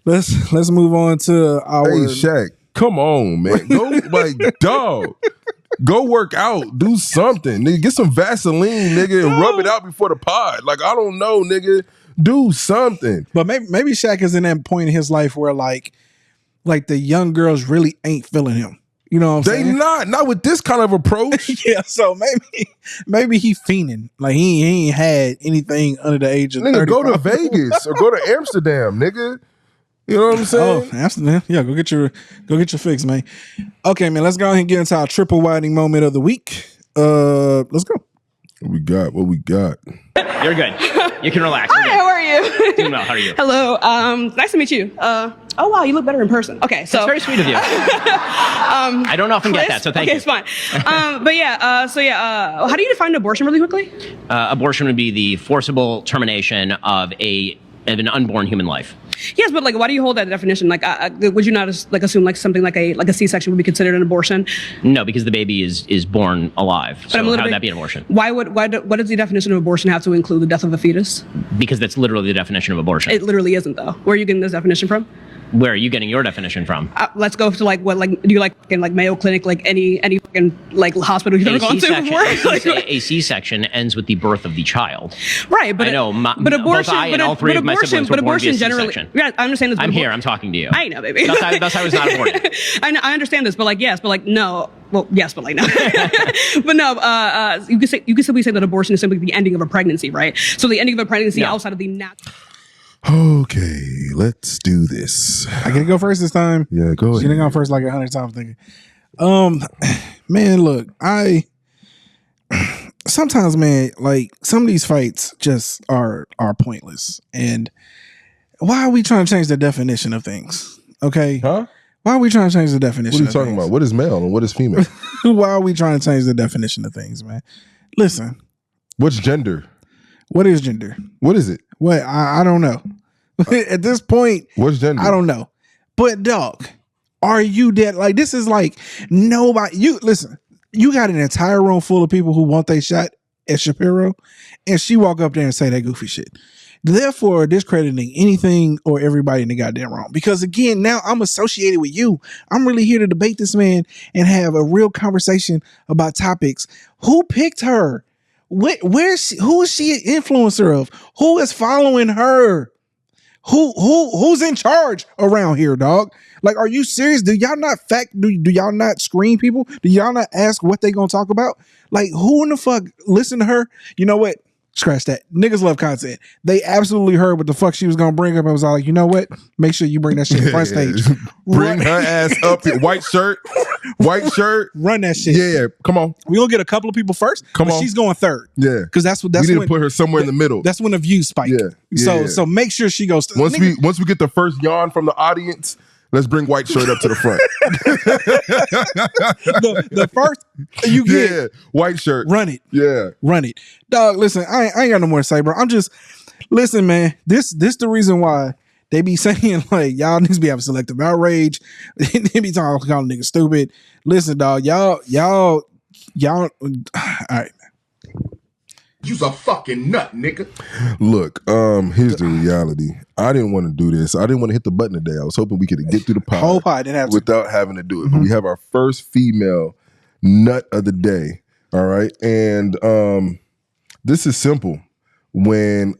Let's move on to our... Hey, Shaq. Come on, man. Go, like, dog. Go work out. Do something. Nigga, get some Vaseline, nigga, and rub it out before the pod. Like, I don't know, nigga. Do something. But maybe Shaq is in that point in his life where like the young girls really ain't feeling him. You know what I'm saying? Not with this kind of approach. Yeah, so maybe he fiending. Like he ain't had anything under the age of Nigga, 30. go to Vegas or go to Amsterdam, nigga. You know what I'm saying? Oh, Amsterdam. Yeah, go get your fix, man. Okay, man, let's go ahead and get into our triple wilding moment of the week. Let's go. What we got? You're good. You can relax. Hi, how are you? Doing well. How are you? Hello. Nice to meet you. Oh wow, you look better in person. Okay, so That's very sweet of you. I don't often get that, so thank you. Okay, it's fine. But yeah, how do you define abortion really quickly? Abortion would be the forcible termination of an unborn human life. Yes, but like, why do you hold that definition? Like, would you not assume like something like a C-section would be considered an abortion? No, because the baby is born alive. So how would that be an abortion? What does the definition of abortion have to include the death of a fetus? Because that's literally the definition of abortion. It literally isn't, though. Where are you getting this definition from? Where are you getting your definition from? Let's go to like what, like, do you like in like Mayo Clinic, like any fucking like hospital you've ever gone to before? A C-section ends with the birth of the child. Right, but I know. But abortion, both I and all three of my siblings were born via C-section. Yeah, I understand this. I'm here. I'm talking to you. I know, baby. Thus I was not aborted. I understand this, but like yes, but like no. Well, yes, but like no. But no. You can simply say that abortion is simply the ending of a pregnancy, right? So the ending of a pregnancy outside of the natural. Okay, let's do this. I gotta go first this time. Yeah, go ahead. You didn't go first like 100 times, thinking. Man, look, sometimes, man, like some of these fights just are pointless. And why are we trying to change the definition of things? Okay, Huh? Why are we trying to change the definition? What are you talking about? What is male and what is female? Why are we trying to change the definition of things, man? Listen, What's gender? what is gender? What is it? What I don't know. At this point, What's gender? I don't know. But dog, are you dead? Like this is like nobody. You listen. You got an entire room full of people who want they shot at Shapiro, and she walk up there and say that goofy shit. Therefore, discrediting anything or everybody in the goddamn wrong. Because again, now I'm associated with you. I'm really here to debate this man and have a real conversation about topics. Who picked her? Who is she an influencer of? Who is following her? Who's in charge around here, dog? Like, are you serious? Do y'all not do y'all not screen people? Do y'all not ask what they gonna talk about? Like, who in the fuck listen to her? You know what? Scratch that. Niggas love content. They absolutely heard what the fuck she was gonna bring up and was all like, you know what? Make sure you bring that shit front stage. Bring her ass up. White shirt. Run that shit. Yeah, come on. We gonna get a couple of people first. Come on. She's going third. Yeah, because that's we need when to put her somewhere in the middle. That's when the views spike. Yeah. So make sure she goes. Once we get the first yawn from the audience, let's bring white shirt up to the front. the first you get white shirt. Run it. Yeah. Run it. Dog, listen, I ain't got no more to say, bro. I'm just listen, man. This the reason why they be saying like y'all niggas be having selective outrage. They be calling niggas stupid. Listen, dog, y'all all right. You's a fucking nut, nigga. Look, here's the reality. I didn't want to do this. I didn't want to hit the button today. I was hoping we could get through the pod, whole pod didn't have to. without having to do it. But we have our first female nut of the day. All right. And this is simple. When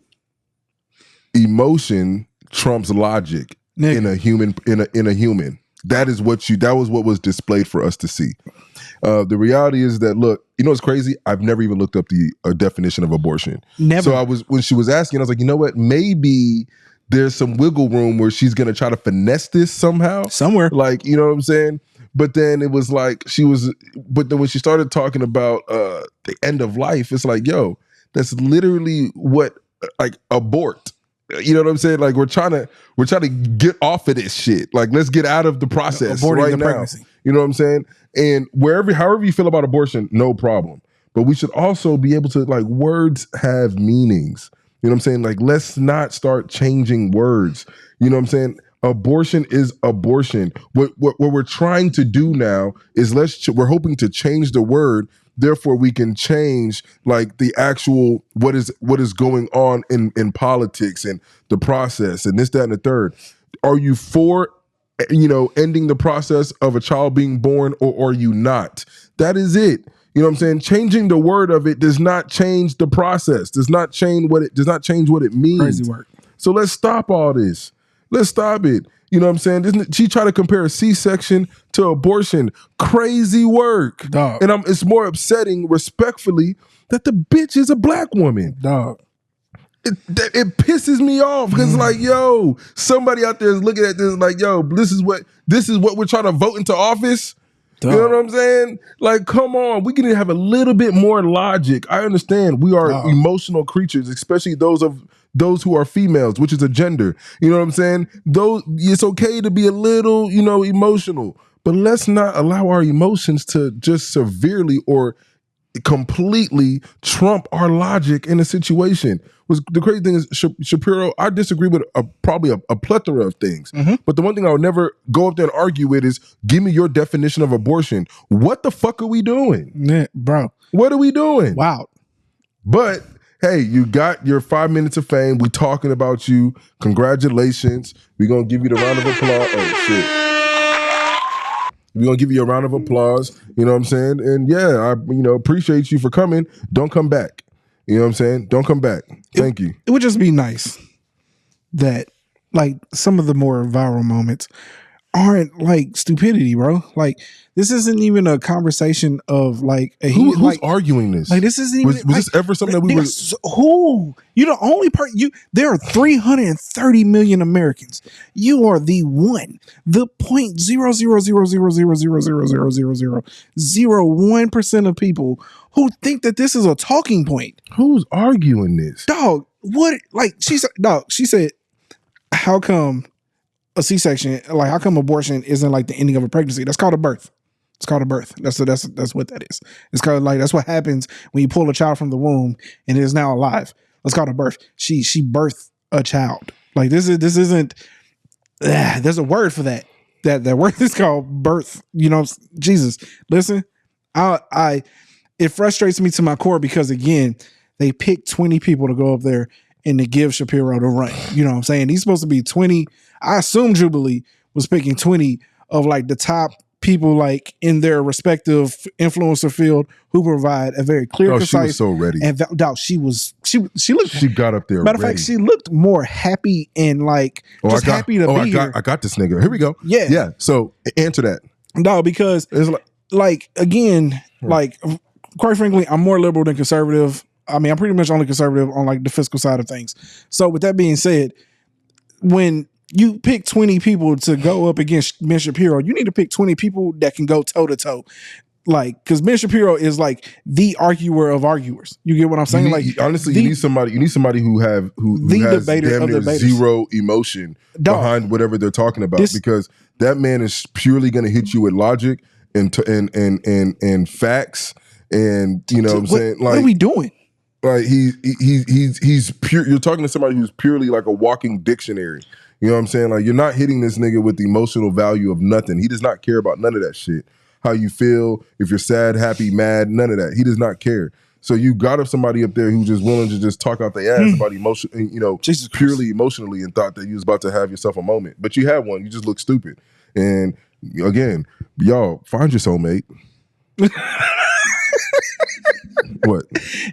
emotion trumps logic in a human, in a human. That was what was displayed for us to see. The reality is that, look, you know what's crazy? I've never even looked up the definition of abortion. Never. So when she was asking, I was like, you know what? Maybe there's some wiggle room where she's gonna try to finesse this somehow. Somewhere. Like, you know what I'm saying? But then it was like but then when she started talking about the end of life, it's like, yo, that's literally what like abort. You know what I'm saying? Like we're trying to get off of this shit. Like let's get out of the process right now. Pregnancy. You know what I'm saying? And however you feel about abortion, no problem. But we should also be able to, like, words have meanings. You know what I'm saying? Like, let's not start changing words. You know what I'm saying? Abortion is abortion. What we're trying to do now is we're hoping to change the word. Therefore, we can change like the actual what is going on in politics and the process and this, that, and the third. Are you for ending the process of a child being born, or are you not? That is it. You know what I'm saying? Changing the word of it does not change the process, does not change what it means. Crazy work. So let's stop all this. Let's stop it. You know what I'm saying? She tried to compare a C-section to abortion. Crazy work. Dog. And it's more upsetting, respectfully, that the bitch is a black woman. Dog. It pisses me off because like, yo, somebody out there is looking at this like, yo, this is what we're trying to vote into office. Dog. You know what I'm saying? Like, come on, we can have a little bit more logic. I understand we are emotional creatures, especially those who are females, which is a gender. You know what I'm saying? It's okay to be a little, emotional, but let's not allow our emotions to just severely or completely trump our logic in a situation. The crazy thing is, Shapiro, I disagree with probably a plethora of things. Mm-hmm. But the one thing I would never go up there and argue with is, give me your definition of abortion. What the fuck are we doing? Yeah, bro. What are we doing? Wow. But hey, you got your 5 minutes of fame. We talking about you. Congratulations. We're going to give you the round of applause. Oh, shit. We're going to give you a round of applause. You know what I'm saying? And yeah, I appreciate you for coming. Don't come back. You know what I'm saying? Don't come back. Thank you. It would just be nice that like some of the more viral moments aren't like stupidity, bro. Like this isn't even a conversation of like who's arguing this? Like this isn't even was this ever something that we were? Who? You're the only person. There are 330 million Americans. You are the 0.00000000001% of people who think that this is a talking point. Who's arguing this? Dog, what? Like she said, how come a C-section, like how come abortion isn't like the ending of a pregnancy? That's called a birth. It's called a birth. That's what that is. It's called like that's what happens when you pull a child from the womb and it is now alive. That's called a birth. She birthed a child. Like this isn't. There's a word for that. That word is called birth. Jesus. Listen, it frustrates me to my core because again, they picked 20 people to go up there and to give Shapiro the run. You know what I'm saying? He's supposed to be 20. I assume Jubilee was picking 20 of like the top people like in their respective influencer field who provide a very clear, concise. She was so ready. And she looked. She got up there. Matter of ready. fact, she looked more happy and like happy to be here. I got this nigga. Here we go. Yeah. So answer that. No, because it's like again, like quite frankly, I'm more liberal than conservative. I mean, I'm pretty much only conservative on like the fiscal side of things. So with that being said, when you pick 20 people to go up against Ben Shapiro, you need to pick 20 people that can go toe to toe. Like, because Ben Shapiro is like the arguer of arguers. You get what I'm saying? Honestly, you need somebody who has damn near zero emotion behind whatever they're talking about, because that man is purely going to hit you with logic and facts, and you know what I'm saying? Like, what are we doing? Like he's pure. You're talking to somebody who's purely like a walking dictionary. You know what I'm saying? Like, you're not hitting this nigga with the emotional value of nothing. He does not care about none of that shit. How you feel, if you're sad, happy, mad, none of that. He does not care. So you got up somebody up there who's just willing to just talk out their ass about emotion, purely emotionally, and thought that you was about to have yourself a moment. But you had one. You just look stupid. And again, y'all, find your soulmate. What?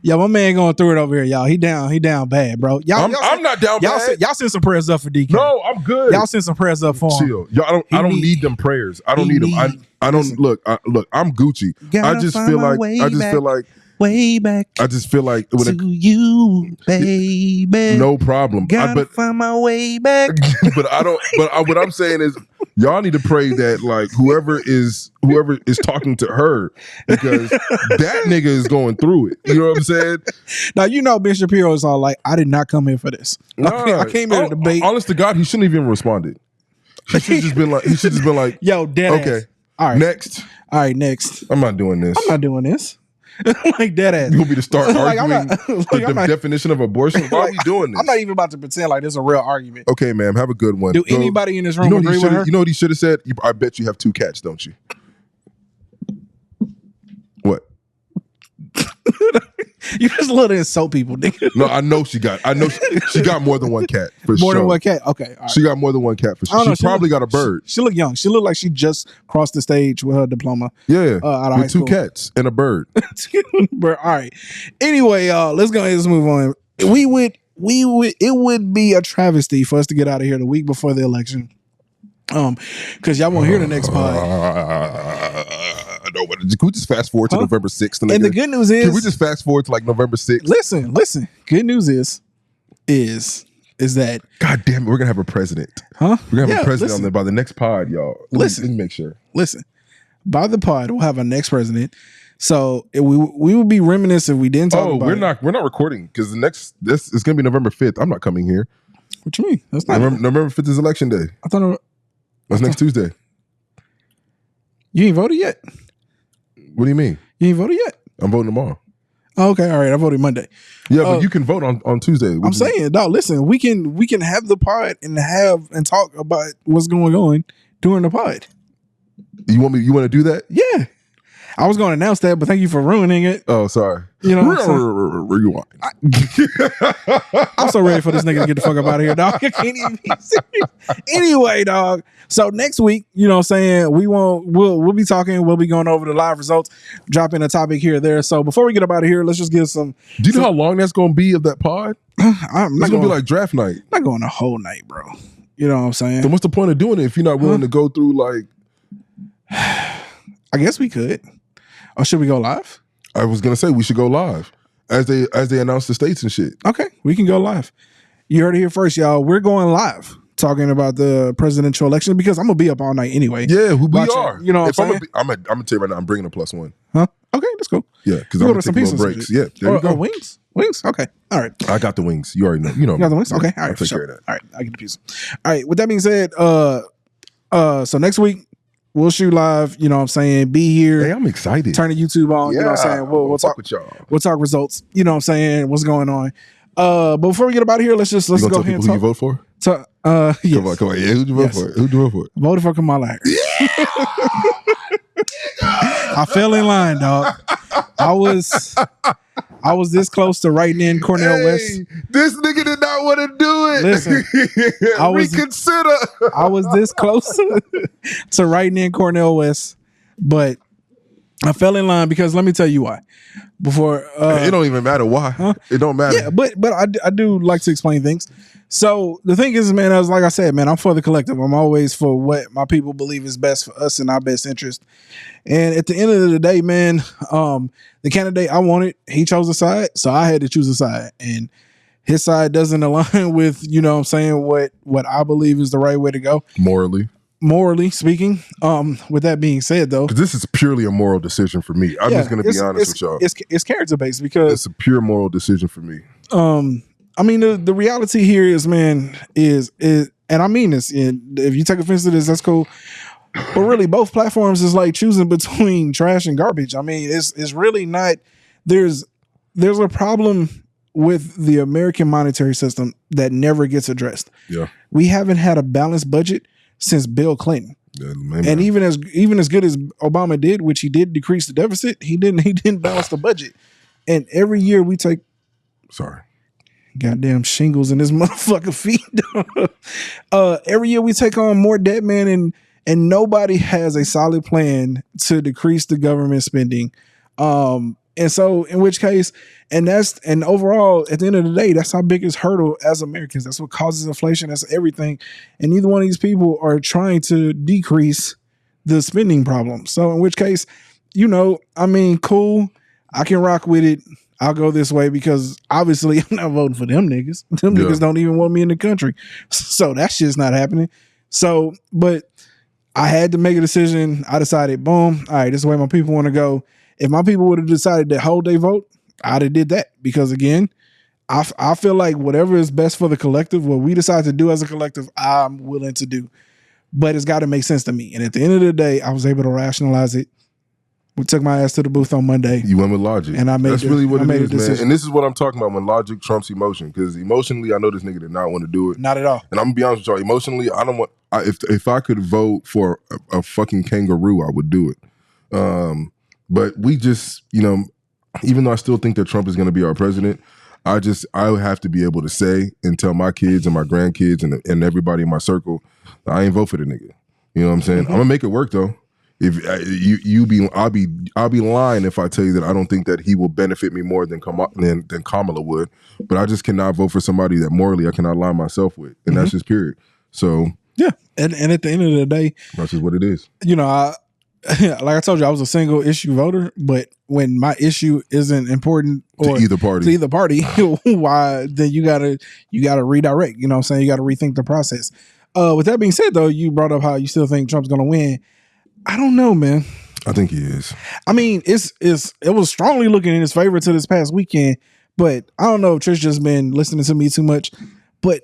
Yeah, my man going through it over here, y'all. He down bad, bro. I'm not down bad. Y'all send some prayers up for DK. No, I'm good. Y'all send some prayers up for him. Chill. Y'all, I don't need them prayers. I don't need them. I don't look. I'm Gucci. I just feel like way back. I just feel like to you, baby. No problem. Gotta find my way back. But I don't. But what I'm saying is, y'all need to pray that like whoever is talking to her, because that nigga is going through it. You know what I'm saying? Now Ben Shapiro is all like, I did not come here for this. I came here to debate. Honest to God, he shouldn't have even responded. He should have just been like, yo, dead okay, ass. All right, next. All right, next. I'm not doing this. Like dead ass. You want me to start arguing the definition of abortion? Why are we doing this? I'm not even about to pretend like this is a real argument. Okay, ma'am, have a good one. Do anybody in this room agree with her? You know what he should have said? I bet you have 2 cats, don't you? What? You just love to insult people, nigga. No, I know she got more than one cat for sure. More than one cat. Okay, all right. She got more than one cat for I don't sure. know, She probably got a bird. She looked young. She looked like she just crossed the stage with her diploma. Yeah, out of high with two school. cats and a bird. All right. Anyway, let's go ahead and move on. It would be a travesty for us to get out of here the week before the election. Because y'all won't hear the next pod. No, but can we just fast forward to November 6th? And the good news is, can we just fast forward to like November 6th? Listen. Good news is that, God damn it, we're gonna have a president. huh? We're gonna have a Yeah, president listen. on there by the next pod, y'all. Listen. Let me make sure. Listen, by the pod, we'll have our next president. So we would be remiss if we didn't talk about it. We're not recording because this is gonna be November 5th. I'm not coming here. What you mean? That's not November 5th is election day. I thought That's next Tuesday. you ain't voted yet. What do you mean? You ain't voted yet. I'm voting tomorrow. Oh, okay, all right. I voted Monday. Yeah, but you can vote on Tuesday. I'm saying, dog. Listen, we can have the pod and talk about what's going on during the pod. You want to do that? Yeah, I was going to announce that, but thank you for ruining it. Oh, sorry. You know, rewind. I'm so ready for this nigga to get the fuck up out of here, dog. I can't even be serious. Anyway, dog. So next week, you know what I'm saying, we'll be talking, we'll be going over the live results, dropping a topic here or there. So before we get up out of here, let's just get some. Do you know how long that's gonna be of that pod? I'm It's gonna be like draft night. not going the whole night, bro. You know what I'm saying? Then what's the point of doing it if you're not willing to go through like I guess we could. Or should we go live? I was gonna say we should go live as they announce the states and shit. Okay, we can go live. You heard it here first, y'all. We're going live talking about the presidential election because I'm gonna be up all night anyway. Yeah, we Watching, are. You know what I'm saying? I'm gonna tell you right now, I'm bringing a +1. Huh? Okay, that's cool. Yeah, because You I'm order gonna take little breaks. Yeah, there you go. Wings? Wings? Okay. All right. I got the wings. You already know. You know. You got the wings? Okay. All I'll right. For take care sure. of that. All right. I get the piece. All right. With that being said, so next week we'll shoot live. You know what I'm saying? Be here. Hey, I'm excited. Turn the YouTube on. You know what I'm saying? We'll fuck talk with y'all. We'll talk results. You know what I'm saying? What's going on? But before we get up out of here, let's You go gonna tell ahead and people who you talk. vote for? Yes. Come on. Yeah, who'd you vote Yes. for? Who'd you vote for? Voted for Kamala Harris. I fell in line, dog. I was this close to writing in Cornel West. This nigga did not want to do it. Listen, I was- reconsider. I was this close to writing in Cornel West, but I fell in line because let me tell you why. Before It don't even matter why. It don't matter. yeah, but I do like to explain things. So the thing is, man, like I said, man, I'm for the collective. I'm always for what my people believe is best for us and our best interest. And at the end of the day, man, the candidate I wanted, he chose a side, so I had to choose a side. And his side doesn't align with, you know what I'm saying, what I believe is the right way to go. Morally speaking. With that being said, though, Because this is purely a moral decision for me. I'm just going to be honest with y'all. It's character based because It's a pure moral decision for me. I mean, the reality here is, man, is and I mean this, and if you take offense to this, that's cool. But really, both platforms is like choosing between trash and garbage. I mean, it's really not. There's a problem with the American monetary system that never gets addressed. Yeah. We haven't had a balanced budget since Bill Clinton. Yeah, man. And even as good as Obama did, which he did decrease the deficit, he didn't balance the budget. And every year we take goddamn shingles in this motherfucking feet. Every year we take on more debt, man, and nobody has a solid plan to decrease the government spending. And so in which case, and overall, at the end of the day, that's our biggest hurdle as Americans. That's what causes inflation. That's everything. And neither one of these people are trying to decrease the spending problem. So in which case, you know, I mean, cool. I can rock with it. I'll go this way because obviously I'm not voting for them niggas. Them niggas don't even want me in the country. So that shit's not happening. So, but I had to make a decision. I decided, boom, all right, this is the way my people want to go. If my people would have decided to hold their vote, I'd have did that. Because again, I feel like whatever is best for the collective, what we decide to do as a collective, I'm willing to do. But it's got to make sense to me. And at the end of the day, I was able to rationalize it. We took my ass to the booth on Monday. You went with logic. And That's really what it is, man. decision. And this is what I'm talking about when logic trumps emotion. Because emotionally, I know this nigga did not want to do it. Not at all. And I'm going to be honest with y'all. Emotionally, I don't want... If I could vote for a fucking kangaroo, I would do it. But we just, you know... even though I still think that Trump is going to be our president, I would have to be able to say and tell my kids and my grandkids and everybody in my circle, I ain't vote for the nigga. You know what I'm saying? I'm gonna make it work though. If I'll be lying if I tell you that I don't think that he will benefit me more than Kamala would. But I just cannot vote for somebody that morally I cannot align myself with, and that's just period. So yeah, and at the end of the day, that's just what it is. You know, like I told you, I was a single issue voter, but when my issue isn't important to either party, why then you gotta redirect. You know what I'm saying? You gotta rethink the process. With that being said, though, you brought up how you still think Trump's gonna win. I don't know, man. I think he is. I mean, it was strongly looking in his favor to this past weekend, but I don't know if Trish just been listening to me too much. But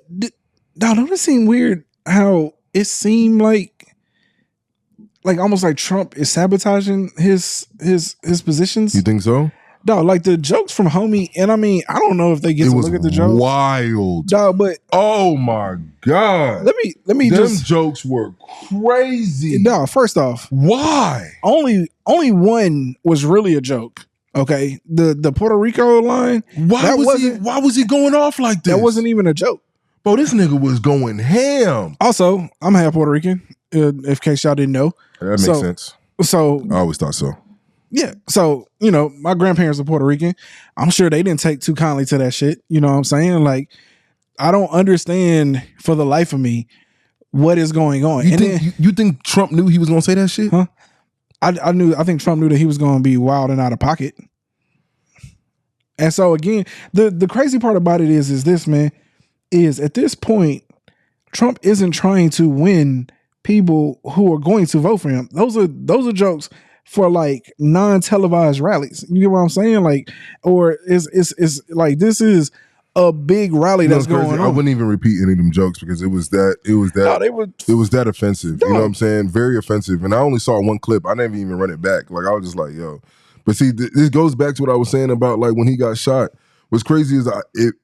don't it seem weird how it seemed like almost like Trump is sabotaging his positions? You think so? No, like the jokes from Homie, and I mean, I don't know if they get to look at the jokes. Wild. No, but oh my God. Let me Them jokes were crazy. No, first off, why? Only one was really a joke. Okay. The Puerto Rico line. Why was he going off like this? That wasn't even a joke. Bro, this nigga was going ham. Also, I'm half Puerto Rican, in case y'all didn't know. That makes sense. So I always thought so. Yeah. So, you know, my grandparents are Puerto Rican. I'm sure they didn't take too kindly to that shit. You know what I'm saying? Like, I don't understand for the life of me what is going on. You think Trump knew he was going to say that shit? Huh? I think Trump knew that he was going to be wild and out of pocket. And so again, the crazy part about it is this, man, is at this point, Trump isn't trying to win people who are going to vote for him. Those are jokes for like non-televised rallies. You get what I'm saying? Like, or it's like this is a big rally that's going on. I wouldn't even repeat any of them jokes because it was that offensive. No. You know what I'm saying? Very offensive. And I only saw one clip. I didn't even run it back. Like I was just like, yo. But see, this goes back to what I was saying about like when he got shot. What's crazy is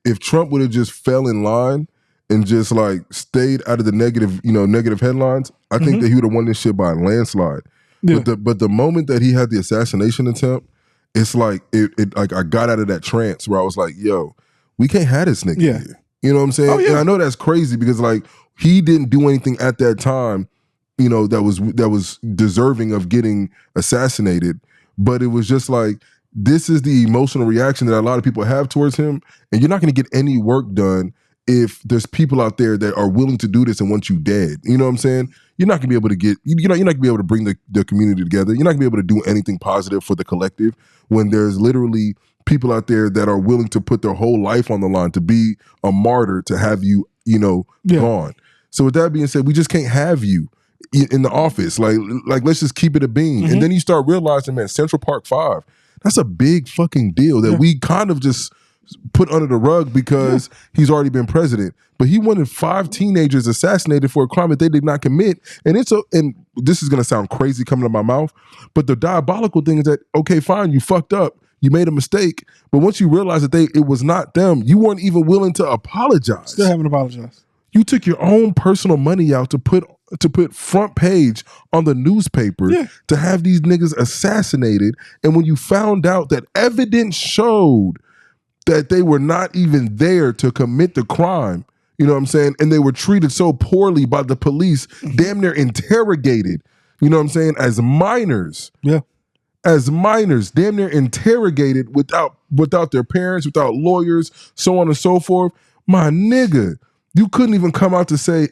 if Trump would have just fell in line and just like stayed out of the negative headlines, I think that he would have won this shit by a landslide. Yeah. But the moment that he had the assassination attempt, it's like it like I got out of that trance where I was like, yo, we can't have this nigga here. You know what I'm saying? Oh, yeah. And I know that's crazy because like he didn't do anything at that time, you know, that was deserving of getting assassinated. But it was just like, this is the emotional reaction that a lot of people have towards him. And you're not going to get any work done if there's people out there that are willing to do this and want you dead. You know what I'm saying? You're not gonna be able to you're not gonna be able to bring the community together. You're not gonna be able to do anything positive for the collective when there's literally people out there that are willing to put their whole life on the line to be a martyr to have you, gone. So with that being said, we just can't have you in the office. Like let's just keep it a bean. Mm-hmm. And then you start realizing, man, Central Park 5, that's a big fucking deal that we kind of just put under the rug because he's already been president. But he wanted 5 teenagers assassinated for a crime that they did not commit. And and this is going to sound crazy coming out of my mouth, but the diabolical thing is that, okay, fine, you fucked up. You made a mistake. But once you realize that it was not them, you weren't even willing to apologize. Still haven't apologized. You took your own personal money out to put front page on the newspaper to have these niggas assassinated. And when you found out that evidence showed that they were not even there to commit the crime, you know what I'm saying? And they were treated so poorly by the police, damn near interrogated, you know what I'm saying, as minors. Yeah. As minors, damn near interrogated without their parents, without lawyers, so on and so forth. My nigga, you couldn't even come out to say,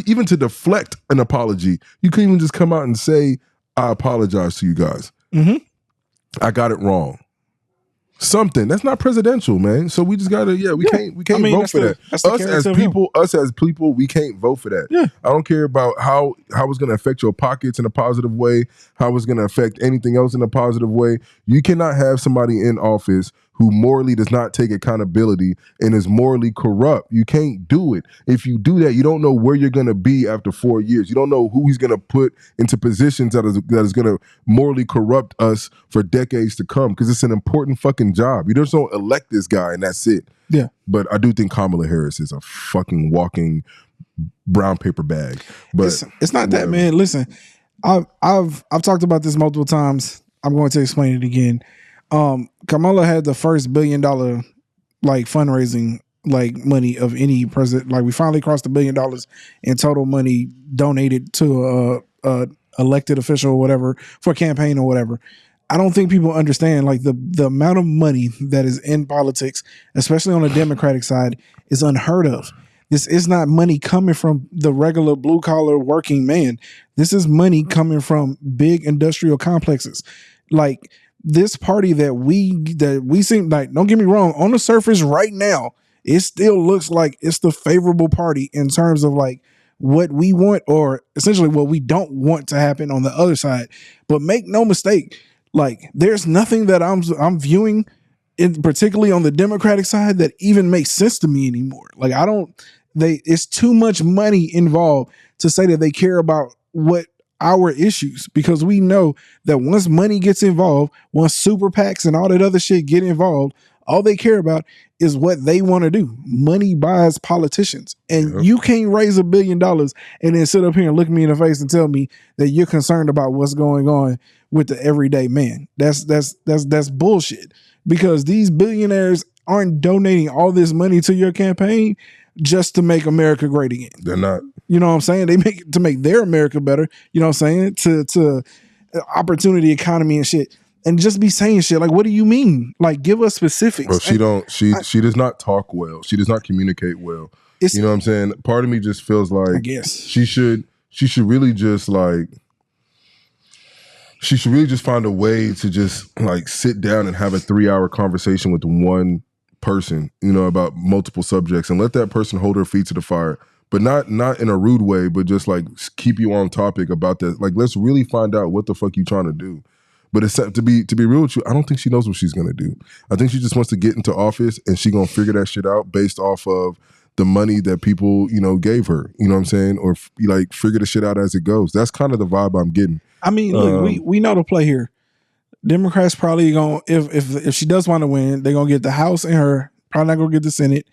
even to deflect an apology. You couldn't even just come out and say, I apologize to you guys. Mm-hmm. I got it wrong. Something that's not presidential, man. So we just gotta, we can't vote for that. Us as people, we can't vote for that. Yeah. I don't care about how it's gonna affect your pockets in a positive way, how it's gonna affect anything else in a positive way. You cannot have somebody in office who morally does not take accountability and is morally corrupt. You can't do it. If you do that, you don't know where you're gonna be after 4 years. You don't know who he's gonna put into positions that is gonna morally corrupt us for decades to come, because it's an important fucking job. You just don't elect this guy and that's it. Yeah. But I do think Kamala Harris is a fucking walking brown paper bag. But it's not that, man. Listen, I've talked about this multiple times. I'm going to explain it again. Kamala had the first $1 billion like fundraising like money of any president. Like we finally crossed $1 billion in total money donated to a elected official or whatever for a campaign or whatever. I don't think people understand like the amount of money that is in politics, especially on the Democratic side, is unheard of. This is not money coming from the regular blue collar working man. This is money coming from big industrial complexes. Like this party that we seem like, don't get me wrong, on the surface right now, it still looks like it's the favorable party in terms of like what we want or essentially what we don't want to happen on the other side. But make no mistake, like there's nothing that I'm viewing particularly on the Democratic side that even makes sense to me anymore. Like it's too much money involved to say that they care about what our issues, because we know that once money gets involved, once super PACs and all that other shit get involved, all they care about is what they want to do. Money buys politicians. And you can't raise $1 billion and then sit up here and look me in the face and tell me that you're concerned about what's going on with the everyday man. That's bullshit. Because these billionaires aren't donating all this money to your campaign just to make America great again. They're not. You know what I'm saying? They make it to make their America better. You know what I'm saying? To opportunity economy and shit. And just be saying shit like, what do you mean? Like, give us specifics. Bro, she does not talk well. She does not communicate well. You know what I'm saying? Part of me just feels like I guess she should really just like. She should really just find a way to just like sit down and have a 3-hour conversation with one person, you know, about multiple subjects, and let that person hold her feet to the fire, but not in a rude way, but just like keep you on topic about that. Like, let's really find out what the fuck you trying to do. But it's to be real with you, I don't think she knows what she's gonna do. I think she just wants to get into office and she gonna figure that shit out based off of the money that people, you know, gave her. You know what I'm saying? Or like figure the shit out as it goes. That's kind of the vibe I'm getting. I mean, look, we know the play here. Democrats probably gonna if she does want to win, they're gonna get the House and her. Probably not gonna get the Senate.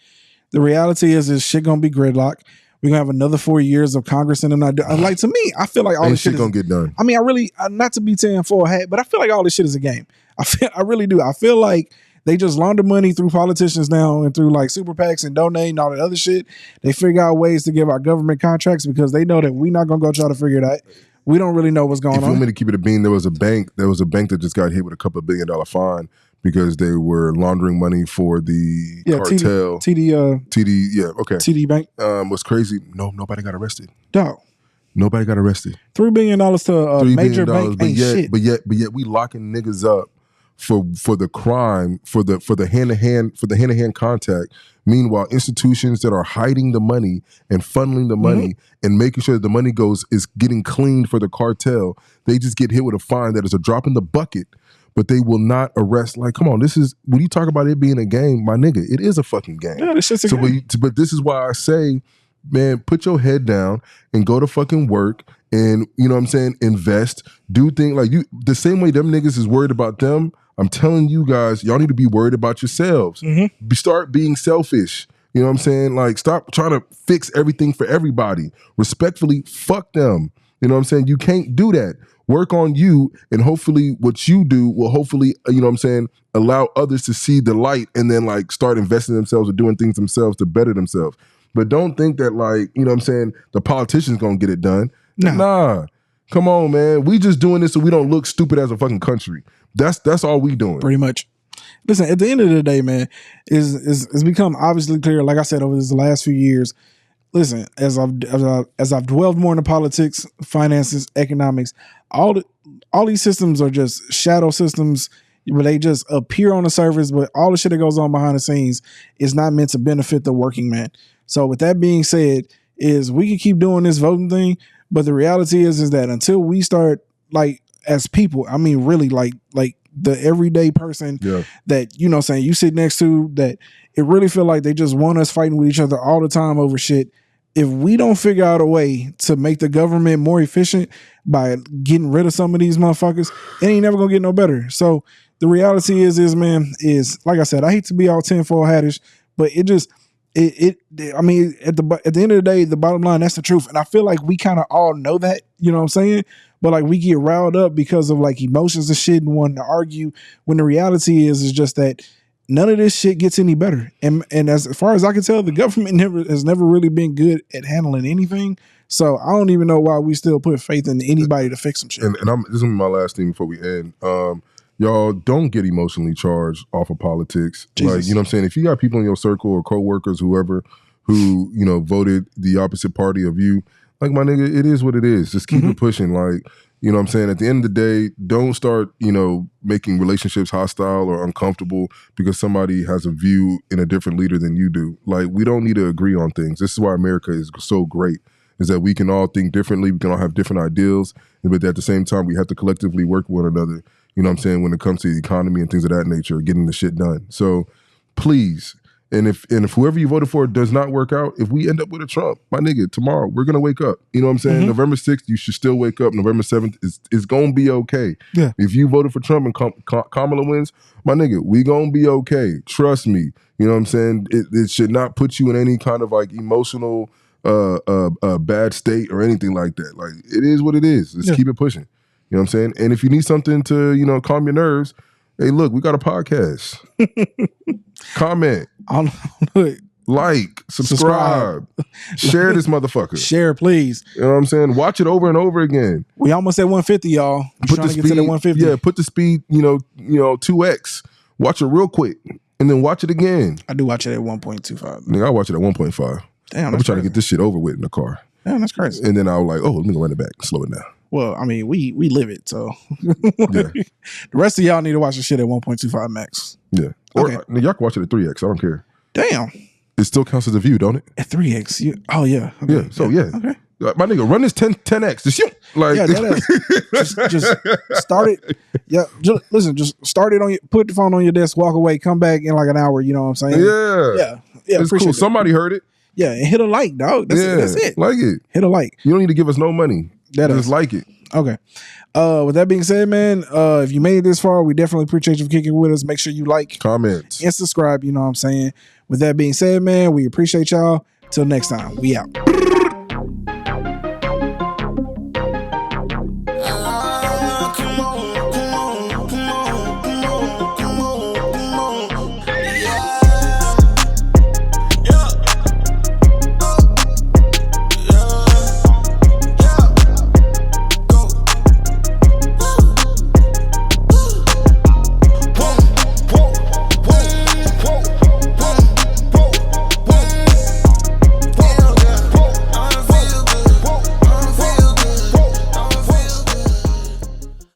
The reality is shit gonna be gridlock. We're gonna have another 4 years of Congress and them not doing. Like, to me, I feel like all this shit gonna get done. I mean, I really not to be tearing full hat, but I feel like all this shit is a game. I really do. I feel like they just launder money through politicians now and through like super PACs and donate and all that other shit. They figure out ways to give our government contracts because they know that we're not gonna go try to figure it out. We don't really know what's going on. If you want me to keep it a bean, there was a bank that just got hit with a couple of $1 billion fine because they were laundering money for the cartel. TD Bank. What's crazy? Nobody got arrested. No. Nobody got arrested. $3 billion to a major bank ain't shit. But yet we locking niggas up for the crime, for the hand-to-hand contact. Meanwhile, institutions that are hiding the money and funneling the money and making sure that the money is getting cleaned for the cartel, they just get hit with a fine that is a drop in the bucket, but they will not arrest. Like, come on, this is, when you talk about it being a game, my nigga, it is a fucking game. Yeah, it's just a game. But this is why I say, man, put your head down and go to fucking work and, you know what I'm saying, invest, do things like you, the same way them niggas is worried about them. I'm telling you guys, y'all need to be worried about yourselves. Start being selfish. You know what I'm saying? Like, stop trying to fix everything for everybody. Respectfully, fuck them. You know what I'm saying? You can't do that. Work on you, and hopefully what you do will hopefully, you know what I'm saying, allow others to see the light and then like start investing in themselves or doing things themselves to better themselves. But don't think that, like, you know what I'm saying, the politicians gonna get it done. Nah. Come on, man. We just doing this so we don't look stupid as a fucking country. That's all we doing. Pretty much. Listen, at the end of the day, man, it's become obviously clear, like I said, over these last few years. Listen, as I've dwelled more into politics, finances, economics, all these systems are just shadow systems where they just appear on the surface, but all the shit that goes on behind the scenes is not meant to benefit the working man. So with that being said, is we can keep doing this voting thing, but the reality is that until we start, like, as people, I mean, really like the everyday person that, you know, saying you sit next to, that it really feel like they just want us fighting with each other all the time over shit. If we don't figure out a way to make the government more efficient by getting rid of some of these motherfuckers, it ain't never gonna get no better. So the reality is like I said, I hate to be all tinfoil hattish, but I mean, at the end of the day, the bottom line, that's the truth. And I feel like we kind of all know that, you know what I'm saying? but like we get riled up because of like emotions and shit and wanting to argue, when the reality is just that none of this shit gets any better. And as far as I can tell, the government has never really been good at handling anything. So I don't even know why we still put faith in anybody to fix some shit. And this is my last thing before we end. Y'all don't get emotionally charged off of politics. Jesus. Like, you know what I'm saying? If you got people in your circle or coworkers, whoever, who, you know, voted the opposite party of you, like, my nigga, it is what it is. Just keep it pushing. Like, you know what I'm saying? At the end of the day, don't start, you know, making relationships hostile or uncomfortable because somebody has a view in a different leader than you do. Like, we don't need to agree on things. This is why America is so great, is that we can all think differently. We can all have different ideals. But at the same time, we have to collectively work with one another, you know what I'm saying, when it comes to the economy and things of that nature, getting the shit done. So please, and if whoever you voted for does not work out, if we end up with a Trump, my nigga, tomorrow we're gonna wake up. You know what I'm saying? November 6th, you should still wake up. November 7th is gonna be okay. Yeah. If you voted for Trump and Kamala wins, my nigga, we gonna be okay. Trust me. You know what I'm saying? It should not put you in any kind of like emotional bad state or anything like that. Like, it is what it is. Let's keep it pushing. You know what I'm saying? And if you need something to, you know, calm your nerves, hey, look, we got a podcast. Comment. Like, subscribe. Share this motherfucker. Share, please. You know what I'm saying? Watch it over and over again. We almost at 150, y'all. Put the speed, get to the 150. Yeah, put the speed, you know, 2x. Watch it real quick. And then watch it again. I do watch it at 1.25. Nigga, I watch it at 1.5. Damn, I'm trying to get this shit over with in the car. Damn, that's crazy. And then I was like, oh, let me go run it back and slow it down. Well, I mean, we live it, so Yeah. the rest of y'all need to watch the shit at 1.25 max. Yeah. Or Okay. y'all can watch it at 3x. I don't care. Damn. It still counts as a view, don't it? At 3x. Oh yeah. Okay. Yeah. So yeah. Okay. My nigga, run this 10x. Just shoot. Like, Yeah, just start it. Yeah, just start it on your, put the phone on your desk, walk away, come back in like an hour. You know what I'm saying? Yeah. Yeah. It's cool. That. Somebody heard it. Yeah, and hit a like, dog. That's it. Like it. Hit a like. You don't need to give us no money. Just like it. Okay. With that being said, man, if you made it this far, we definitely appreciate you for kicking with us. Make sure you like, comment, and subscribe. You know what I'm saying? With that being said, man, we appreciate y'all. Till next time, we out.